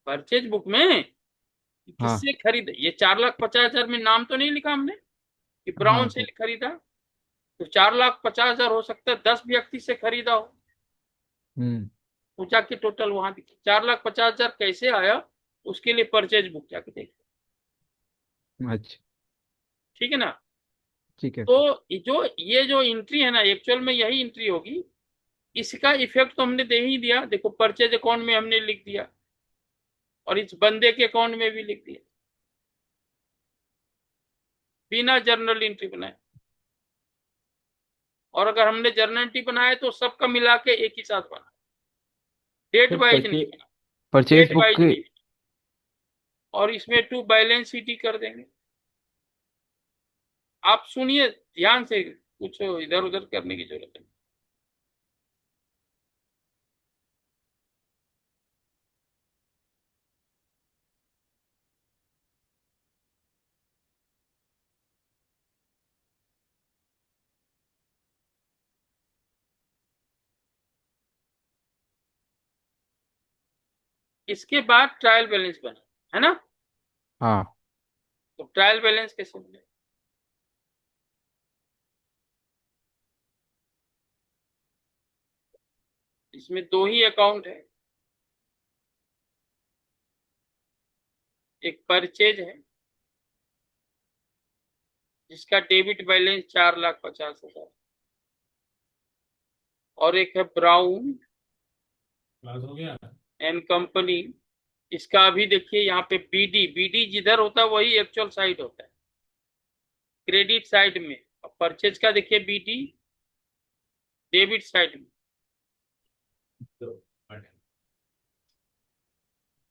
परचेज बुक में हाँ। किससे खरीदे, ये 4,50,000 में नाम तो नहीं लिखा हमने कि ब्राउन हाँ से सर। खरीदा, तो 4,50,000 हो सकता है 10 व्यक्ति से खरीदा हो, हम्म। तो जाके टोटल वहां दिखे 4,50,000 कैसे आया, उसके लिए परचेज बुक जाके देख, अच्छा। ठीक है ना। ठीक है तो सर। ये जो एंट्री है ना, एक्चुअल में यही एंट्री होगी, इसका इफेक्ट तो हमने दे ही दिया, देखो परचेज अकाउंट में हमने लिख दिया और इस बंदे के अकाउंट में भी लिख दिया, बिना जर्नल एंट्री बनाए। और अगर हमने जर्नल एंट्री बनाया तो सबका मिला के एक ही साथ बना, डेट सर वाइज नहीं बना, परचेज डेट बुक वाइज के। नहीं। और इसमें टू बैलेंस शीट ही कर देंगे। आप सुनिए ध्यान से, कुछ इधर उधर करने की जरूरत नहीं। इसके बाद ट्रायल बैलेंस बना, है ना? हाँ। तो ट्रायल बैलेंस कैसे बने? इसमें दो ही अकाउंट है, एक परचेज है जिसका डेबिट बैलेंस 4,50,000, और एक है ब्राउन क्लास हो गया। And company. इसका अभी देखिए यहाँ पे बीडी, बीडी जिधर होता है वही एक्चुअल साइड होता है, क्रेडिट साइड में। और परचेज का देखिए बीडी डेबिट साइड में। तो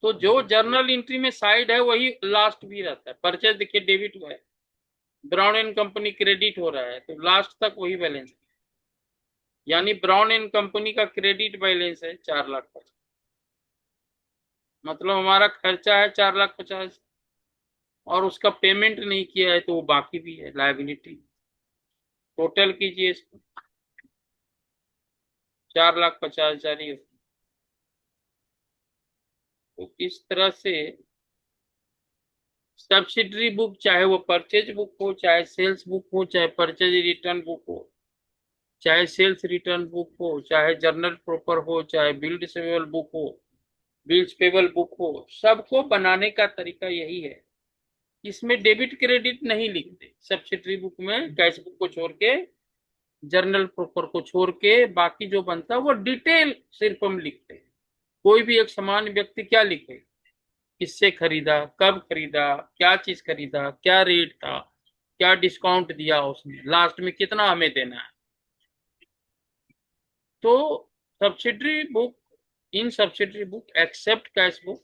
तो जो जर्नल एंट्री में साइड है वही लास्ट भी रहता है। परचेज देखिए डेबिट हुआ है, ब्राउन एंड कंपनी क्रेडिट हो रहा है, तो लास्ट तक वही बैलेंस है। यानी ब्राउन एंड कंपनी का क्रेडिट बैलेंस है 4,50,000, मतलब हमारा खर्चा है 4,50,000 और उसका पेमेंट नहीं किया है तो वो बाकी भी है, लायबिलिटी। टोटल कीजिए इसको, 4,50,000 ही है। तो इस तरह से सब्सिडरी बुक, चाहे वो परचेज बुक हो, चाहे सेल्स बुक हो, चाहे परचेज रिटर्न बुक हो, चाहे सेल्स रिटर्न बुक हो, चाहे जर्नल प्रॉपर हो, चाहे बिल रिसीवेबल बुक हो, बिल्स पेबल बुक हो, सबको बनाने का तरीका यही है। इसमें डेबिट क्रेडिट नहीं लिखते सब्सिडरी बुक में, कैश बुक को छोड़ के, जर्नल प्रॉपर को छोड़ के, बाकी जो बनता है वो डिटेल सिर्फ हम लिखते हैं। कोई भी एक सामान्य व्यक्ति क्या लिखे, किससे खरीदा, कब खरीदा, क्या चीज खरीदा, क्या रेट था, क्या डिस्काउंट दिया उसने, लास्ट में कितना हमें देना है। तो subsidiary book, in subsidiary book except cash book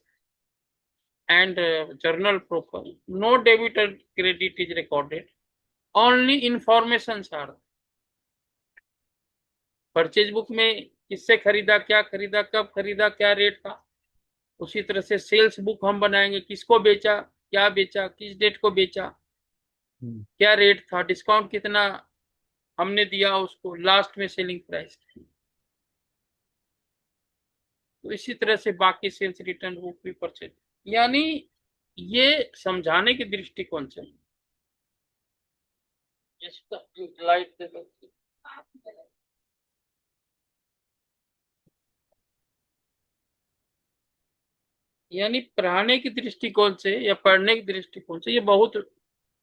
and journal proper, no debit or credit is recorded, only informations are। Purchase book में किससे खरीदा, क्या खरीदा, कब खरीदा, क्या रेट था। उसी तरह से सेल्स बुक हम बनाएंगे, किसको बेचा, क्या बेचा, किस डेट को बेचा, हम्म। क्या रेट था, डिस्काउंट कितना हमने दिया उसको, लास्ट में सेलिंग प्राइस। तो इसी तरह से बाकी सेल्स रिटर्न बुक भी परचेज। यानी ये समझाने के दृष्टिकोण से, इसका लाइट दे दो। यानी पढ़ाने के दृष्टिकोण से या पढ़ने के दृष्टिकोण से ये बहुत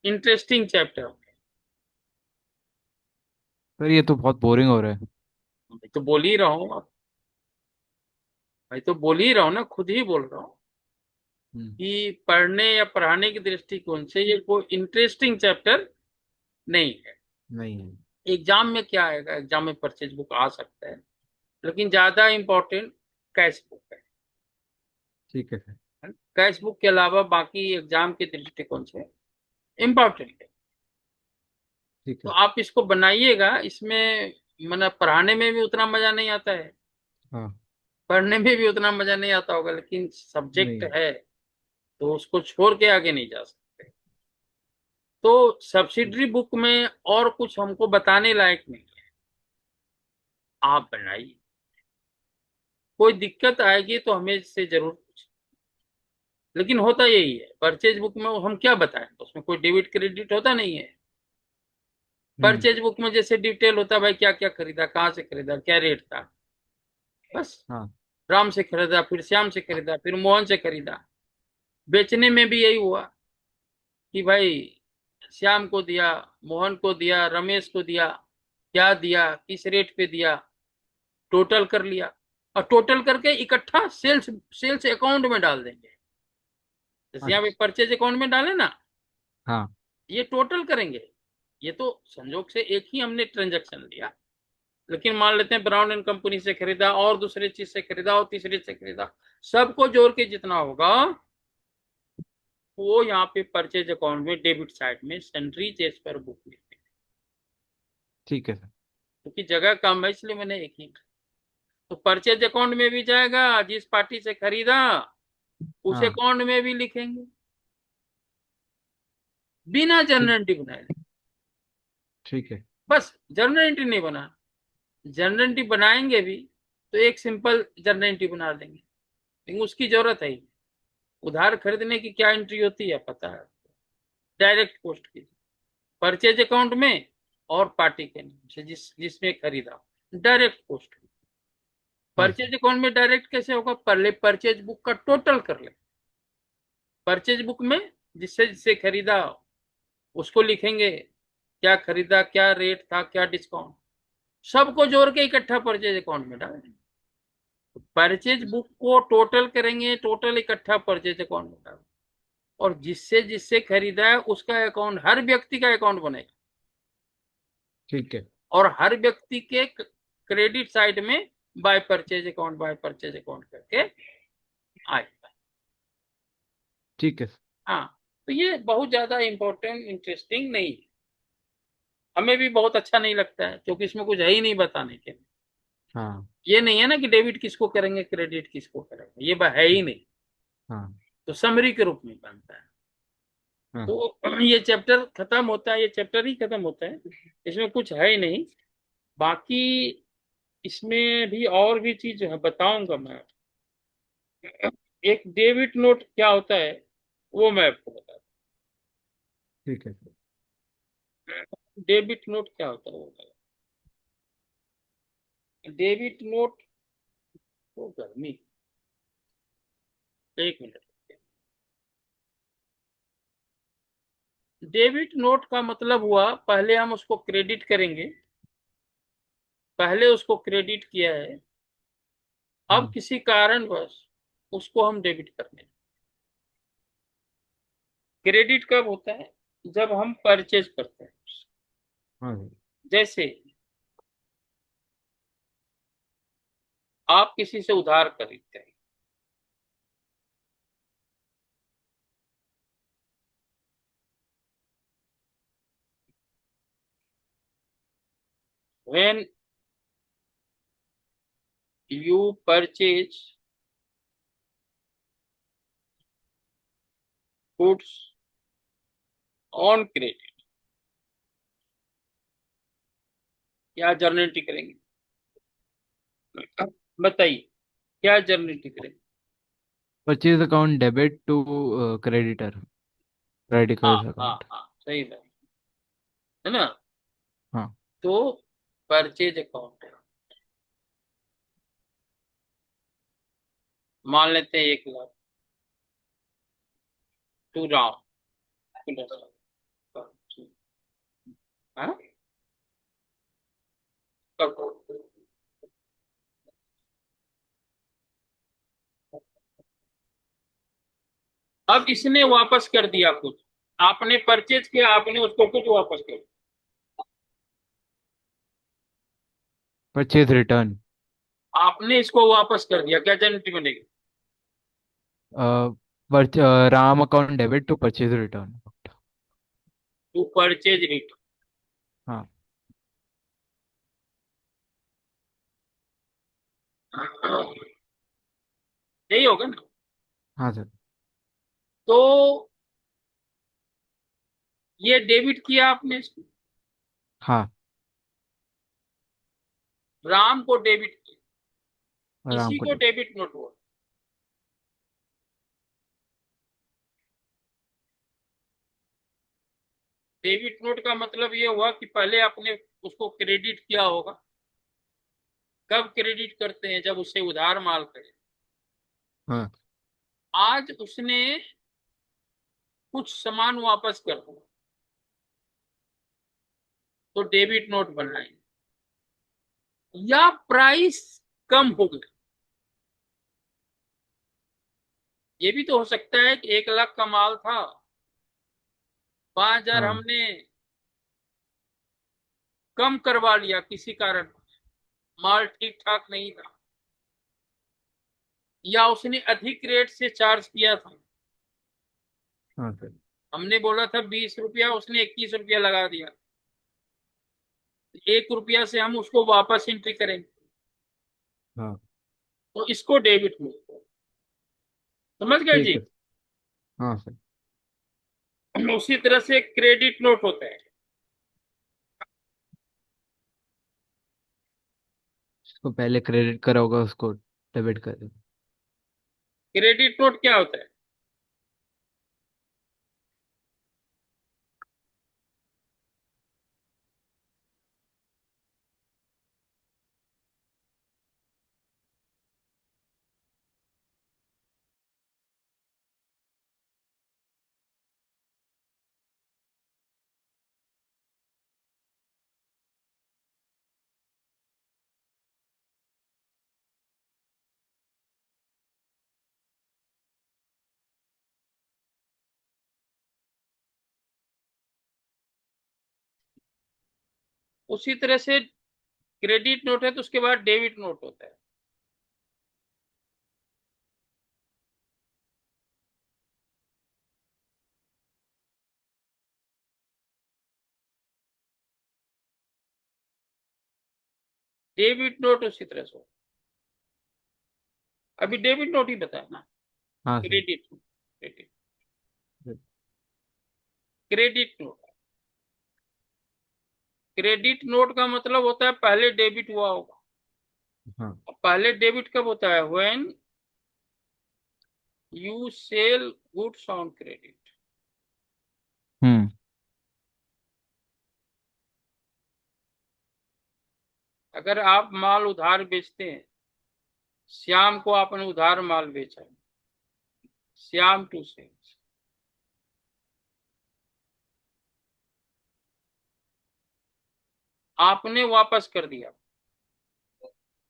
इंटरेस्टिंग चैप्टर है। सर ये तो बहुत बोरिंग हो रहा है। मैं तो बोल ही रहा हूँ अब, मैं तो बोल ही रहा हूँ ना, खुद ही बोल रहा हूँ हम्म। कि पढ़ने या पढ़ाने के दृष्टिकोण से ये कोई इंटरेस्टिंग चैप्टर नहीं है। नहीं है। एग्जाम में क्या आएगा, एग्जाम में परचेज बुक आ सकता है, लेकिन ज्यादा इंपॉर्टेंट कैश बुक है। ठीक है सर। कैश बुक के अलावा बाकी एग्जाम के दृष्टिकोण से इम्पोर्टेंट है। ठीक तो है। आप इसको बनाइएगा। इसमें मतलब पढ़ाने में भी उतना मजा नहीं आता है, हाँ। पढ़ने में भी उतना मजा नहीं आता होगा, लेकिन सब्जेक्ट नहीं। है तो उसको छोड़ के आगे नहीं जा सकते। तो सब्सिडरी बुक में और कुछ हमको बताने लायक नहीं है, आप बनाइए। कोई दिक्कत आएगी तो हमें से जरूर पूछें। लेकिन होता यही है, परचेज बुक में हम क्या बताएं, उसमें कोई डेबिट क्रेडिट होता नहीं है। हम्म। परचेज बुक में जैसे डिटेल होता है, भाई क्या क्या खरीदा, कहाँ से खरीदा, क्या रेट था, बस। हाँ। राम से खरीदा, फिर श्याम से खरीदा, फिर मोहन से खरीदा। बेचने में भी यही हुआ कि भाई श्याम को दिया, मोहन को दिया, रमेश को दिया, क्या दिया, किस रेट पे दिया, टोटल कर लिया, और टोटल करके इकट्ठा सेल्स सेल्स अकाउंट में डाल देंगे। जैसे यहाँ पे अच्छा। परचेज अकाउंट में डाले ना, हाँ। ये टोटल करेंगे। ये तो संजोग से एक ही हमने ट्रांजेक्शन लिया, लेकिन मान लेते हैं ब्राउन एंड कंपनी से खरीदा, और दूसरे चीज से खरीदा, और तीसरे से खरीदा, सबको जोड़ के जितना होगा वो यहाँ पे परचेज अकाउंट में डेबिट साइड में सेंट्रीज एज पर बुक लिखते हैं। ठीक है सर। क्योंकि जगह कम है इसलिए मैंने एक ही। तो परचेज अकाउंट में भी जाएगा, जिस पार्टी से खरीदा उस हाँ। अकाउंट में भी लिखेंगे, बिना ठीक। जर्नल एंट्री बनाए। ठीक है। बस जर्नल एंट्री नहीं बना, जर्नल एंट्री बनाएंगे भी तो एक सिंपल जर्नल एंट्री बना देंगे लेकिन उसकी जरूरत है ही। उधार खरीदने की क्या एंट्री होती है पता है? डायरेक्ट पोस्ट की, परचेज अकाउंट में और पार्टी के नाम से जिसने खरीदा, डायरेक्ट पोस्ट। हाँ सर। परचेज अकाउंट में डायरेक्ट कैसे होगा? पहले परचेज बुक का टोटल कर ले। परचेज बुक में जिससे जिससे खरीदा उसको लिखेंगे, क्या खरीदा, क्या रेट था, क्या डिस्काउंट, सबको जोड़ के इकट्ठा परचेज अकाउंट में डालेंगे। परचेज बुक को टोटल करेंगे, टोटल इकट्ठा परचेज अकाउंट में डालेंगे, और जिससे जिससे खरीदा है उसका अकाउंट, हर व्यक्ति का अकाउंट बनेगा, ठीक है। और हर व्यक्ति के क्रेडिट साइड में by purchase account, by purchase account करके आएगा। ठीक है सर। हाँ, तो ये बहुत ज्यादा इंपॉर्टेंट, इंटरेस्टिंग नहीं है, हमें भी बहुत अच्छा नहीं लगता है, क्योंकि इसमें कुछ है ही नहीं बताने के। हाँ। ये नहीं है ना कि डेबिट किसको करेंगे, क्रेडिट किसको करेंगे, ये है ही नहीं। हाँ। तो समरी के रूप में बनता है। हाँ। तो ये चैप्टर खत्म होता है, ये चैप्टर ही खत्म होता है, इसमें कुछ है ही नहीं। बाकी इसमें भी और भी चीज है, बताऊंगा मैं। एक डेबिट नोट क्या होता है वो मैं आपको बता ठीक है सर। दूं। डेबिट नोट क्या होता है वो बता दूं। डेबिट नोट, वो गर्मी, एक मिनट। डेबिट नोट का मतलब हुआ, पहले हम उसको क्रेडिट करेंगे, पहले उसको क्रेडिट किया है, अब हाँ। किसी कारणवश उसको हम डेबिट करने। क्रेडिट कब होता है? जब हम परचेज करते हैं। हाँ सर। जैसे आप किसी से उधार खरीदते हैं, when you purchase goods on credit, क्या जर्नलिटी करेंगे? बताइए, क्या जर्नलिटी करेंगे? Purchase account debit to creditor, हाँ क्रेडिटर्स हाँ अकाउंट। हाँ, सही है ना? हाँ। तो परचेज अकाउंट है, मान लेते हैं 1 लाख, टू राउंड, हाँ? अब इसने वापस कर दिया कुछ, आपने परचेज किया, आपने उसको कुछ वापस कर दिया, परचेज रिटर्न। आपने इसको वापस कर दिया, क्या जर्नलिटी बनेगी? Ram account debit to purchase return. To purchase return, हाँ। यही होगा ना? हाँ सर। तो ये डेबिट किया आपने इसको, हाँ। राम को डेबिट किया, राम इसी को को डेबिट। डेबिट नोट हुआ। डेबिट नोट का मतलब ये हुआ कि पहले आपने उसको क्रेडिट किया होगा। कब क्रेडिट करते हैं? जब उससे उधार माल करे। हाँ। आज उसने कुछ सामान वापस कर दिया, तो डेबिट नोट बनाएंगे। या प्राइस कम हो गया, ये भी तो हो सकता है कि 1 लाख का माल था, 5,000 हाँ। हमने कम करवा लिया किसी कारण, माल ठीक ठाक नहीं था, या उसने अधिक रेट से चार्ज किया था। हाँ सर। हमने बोला था 20 रुपया, उसने 21 रुपया लगा दिया, 1 रुपया से हम उसको वापस एंट्री करेंगे, हाँ। तो इसको डेबिट मिलता है। समझ गए ठीक जी? है। हाँ सर। उसी तरह से क्रेडिट नोट होता है। जिसको पहले क्रेडिट करा होगा उसको डेबिट कर दो। क्रेडिट नोट क्या होता है? उसी तरह से क्रेडिट नोट है तो उसके बाद डेबिट नोट होता है। डेबिट नोट उसी तरह से होता है। अभी डेबिट नोट ही बताया ना। हाँ sir. Credit note, credit note. Credit note का मतलब होता है पहले डेबिट हुआ होगा। हाँ। पहले डेबिट कब होता है? When you sell goods on credit. Hmm. अगर आप माल उधार बेचते हैं, श्याम को आपने उधार माल बेचा है, श्याम टू सेल्स, आपने वापस कर दिया,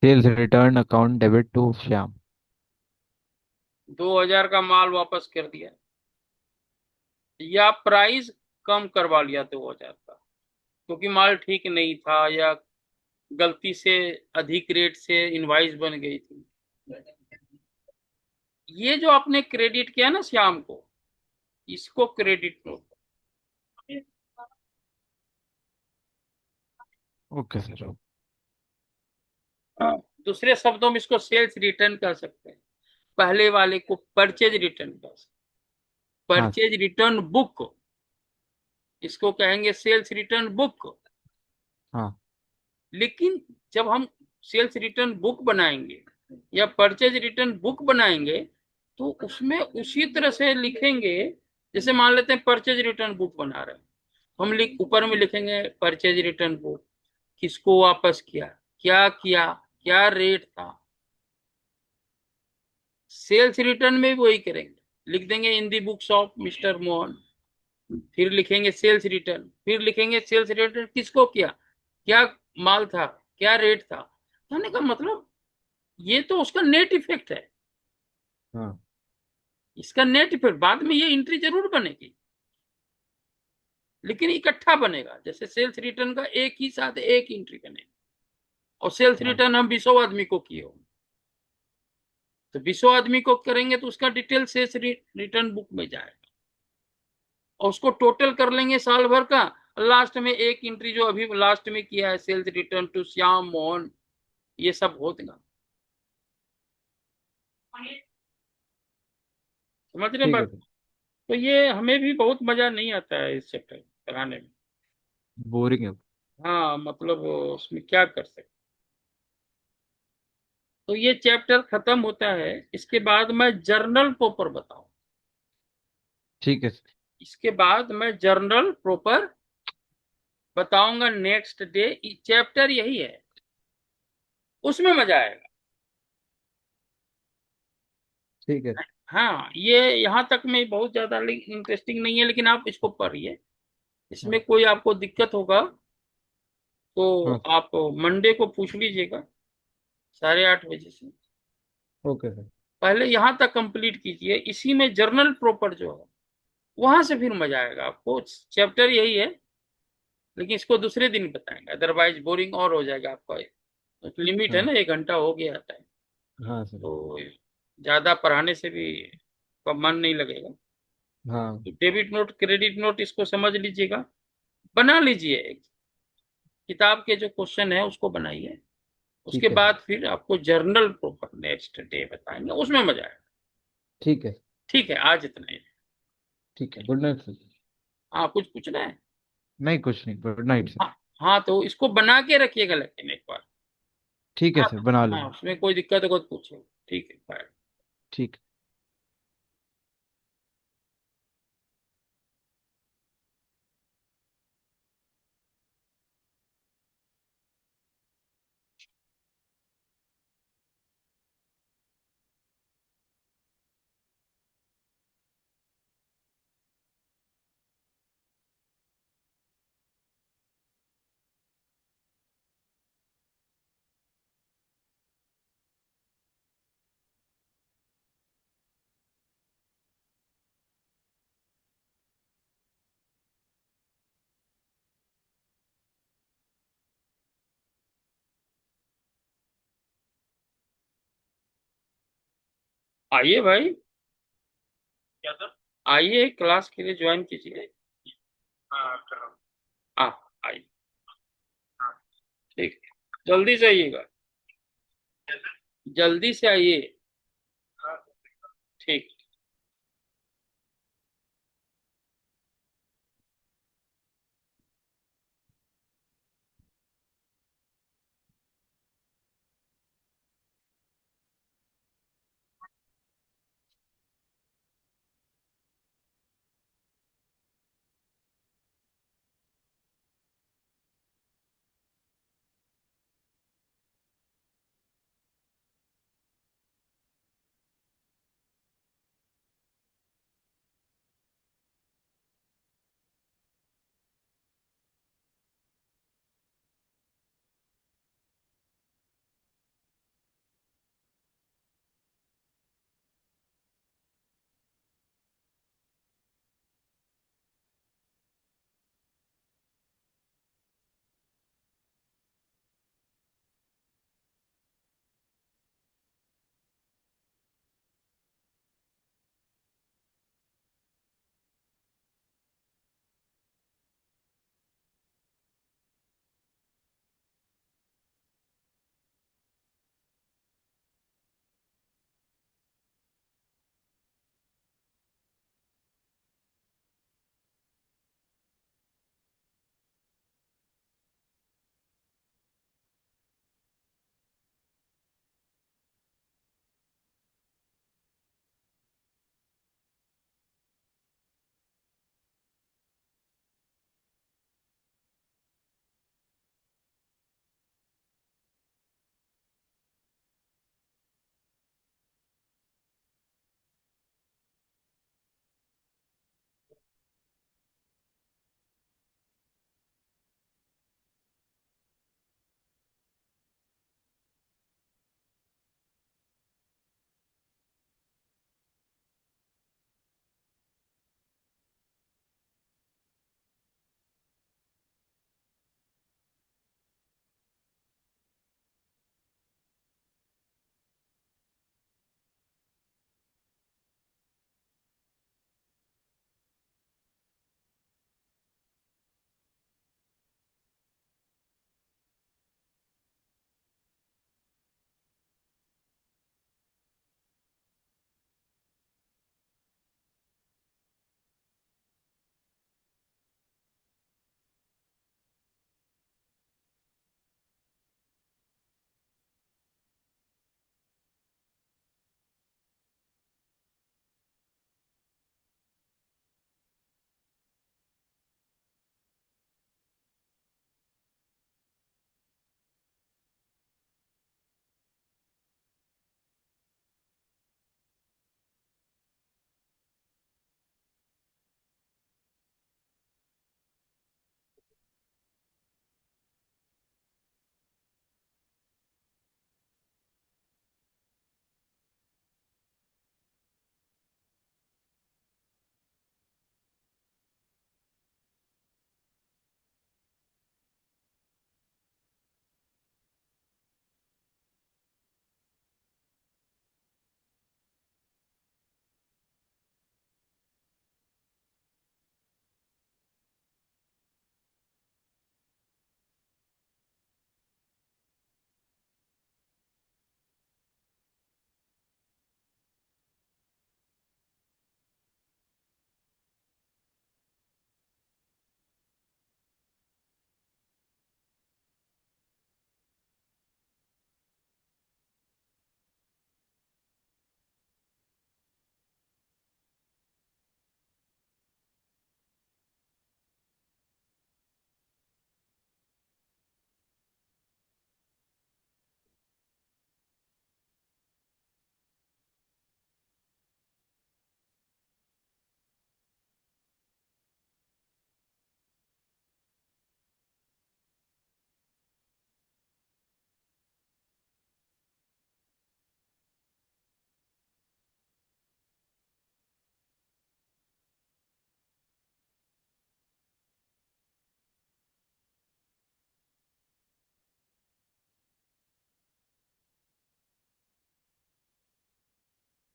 sales return account debit to Shyam. 2000 का माल वापस कर दिया, या प्राइस कम करवा लिया 2000 का, क्योंकि माल ठीक नहीं था, या गलती से अधिक रेट से इनवाइस बन गई थी। ये जो आपने क्रेडिट किया ना श्याम को, इसको क्रेडिट नोट। Okay sir. दूसरे शब्दों में इसको सेल्स रिटर्न कह सकते हैं। पहले वाले को परचेज रिटर्न कह सकते हैं। हाँ परचेज रिटर्न बुक, इसको कहेंगे सेल्स रिटर्न बुक। हाँ। लेकिन जब हम सेल्स रिटर्न बुक बनाएंगे या परचेज रिटर्न बुक बनाएंगे, तो उसमें उसी तरह से लिखेंगे। जैसे मान लेते हैं परचेज रिटर्न बुक बना रहे हैं, हम लिख ऊपर में लिखेंगे परचेज रिटर्न बुक, किसको वापस किया, क्या रेट था। सेल्स रिटर्न में भी वही करेंगे, लिख देंगे इन the books of mister Mohan, फिर लिखेंगे सेल्स रिटर्न, फिर लिखेंगे सेल्स रिटर्न किसको किया, क्या माल था, क्या रेट था। कहने का मतलब ये तो उसका नेट इफेक्ट है। हाँ। इसका नेट इफेक्ट बाद में ये एंट्री जरूर बनेगी, लेकिन इकट्ठा बनेगा। जैसे सेल्स रिटर्न का एक ही साथ एक एंट्री बनेगा, और सेल्स हाँ। रिटर्न हम 20 आदमी को किए हो, तो 20 आदमी को करेंगे तो उसका डिटेल सेल्स रिटर्न बुक में जाएगा, और उसको टोटल कर लेंगे साल भर का। लास्ट में एक एंट्री जो अभी लास्ट में किया है, sales return to Shyam Mohan, ये सब होगा। समझ रहे हैं ठीक है बात? सर। तो ये हमें भी बहुत मजा नहीं आता है इस चैप्टर पढ़ाने में। बोरिंग है। हाँ मतलब उसमें क्या कर सकते। तो ये चैप्टर खत्म होता है, इसके बाद मैं जर्नल प्रॉपर बताऊं। ठीक है सर। इसके बाद मैं जर्नल प्रॉपर बताऊंगा नेक्स्ट डे। चैप्टर यही है, उसमें मजा आएगा। ठीक है। हाँ ये यहाँ तक में बहुत ज्यादा इंटरेस्टिंग नहीं है, लेकिन आप इसको पढ़िए। इसमें हाँ कोई आपको दिक्कत होगा तो हाँ। आप मंडे को पूछ लीजिएगा 8:30 बजे से। Okay sir. पहले यहाँ तक कंप्लीट कीजिए, इसी में जर्नल प्रॉपर जो है वहां से फिर मजा आएगा आपको। चैप्टर यही है, लेकिन इसको दूसरे दिन बताएंगे, अदरवाइज बोरिंग और हो जाएगा आपका। लिमिट है हाँ। ना, 1 घंटा हो गया टाइम, हाँ सर। तो ज्यादा पढ़ाने से भी का मन नहीं लगेगा। हाँ। तो डेबिट नोट क्रेडिट नोट इसको समझ लीजिएगा, बना लीजिए। एक किताब के जो क्वेश्चन है उसको बनाइए। उसके ठीक है सर। बाद फिर आपको जर्नल प्रॉपर नेक्स्ट डे बताएंगे, उसमें मजा आएगा। ठीक है। ठीक है, आज इतना ही। ठीक है, गुड नाइट सर। हाँ कुछ पूछना है? नहीं, कुछ नहीं, गुड नाइट सर। हाँ हाँ, तो इसको बना के रखिएगा लेकिन एक बार। ठीक है हाँ सर, बना हाँ, लूंगा। उसमें कोई दिक्कत हो तो पूछिए। ठीक है, बाय। ठीक। आइए भाई, क्या सर? आइए क्लास के लिए ज्वाइन कीजिए। हाँ चलो। हाँ, आइए। ठीक है, जल्दी से आइएगा, जल्दी से आइए। ठीक।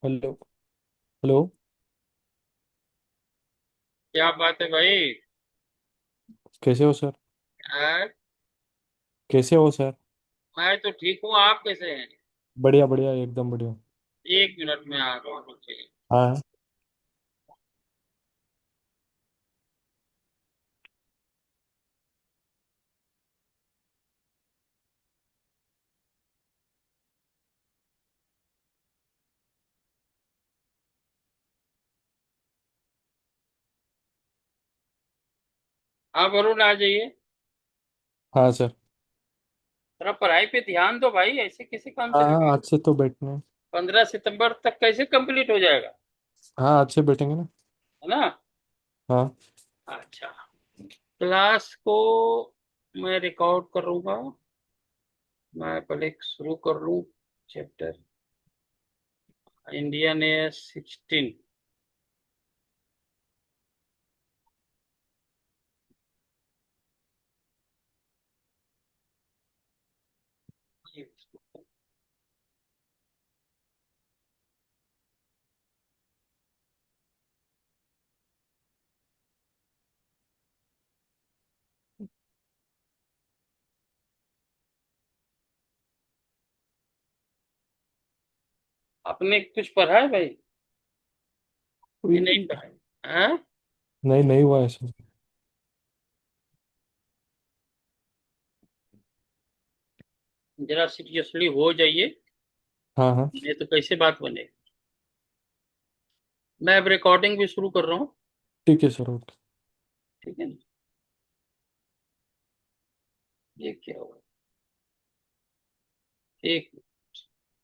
हेलो। हेलो। क्या बात है भाई? कैसे हो सर? यार, कैसे हो सर? मैं तो ठीक हूँ, आप कैसे हैं? बढ़िया बढ़िया, एकदम बढ़िया। 1 मिनट में आ रहा हूँ, रुकिए। हाँ। आप वरुण आ जाइए। हाँ सर। थोड़ा पढ़ाई पे ध्यान दो भाई, ऐसे कैसे काम हाँ चलेगा? हाँ, आज से तो बैठने। 15 सितंबर तक कैसे कंप्लीट हो जाएगा? हाँ, आज से बैठेंगे ना। है ना? हाँ। अच्छा। क्लास को मैं रिकॉर्ड करूंगा। मैं पहले शुरू कर लूँ चैप्टर इंडियन एयर 16। आपने कुछ पढ़ा है भाई कि नहीं पढ़ा है? हाँ? नहीं, नहीं हुआ है सर। जरा सीरियसली हो जाइए, हाँ हाँ। नहीं तो कैसे बात बनेगी। मैं अब रिकॉर्डिंग भी शुरू कर रहा हूँ। ठीक है सर, ओके। ठीक है ना? ये क्या हुआ? एक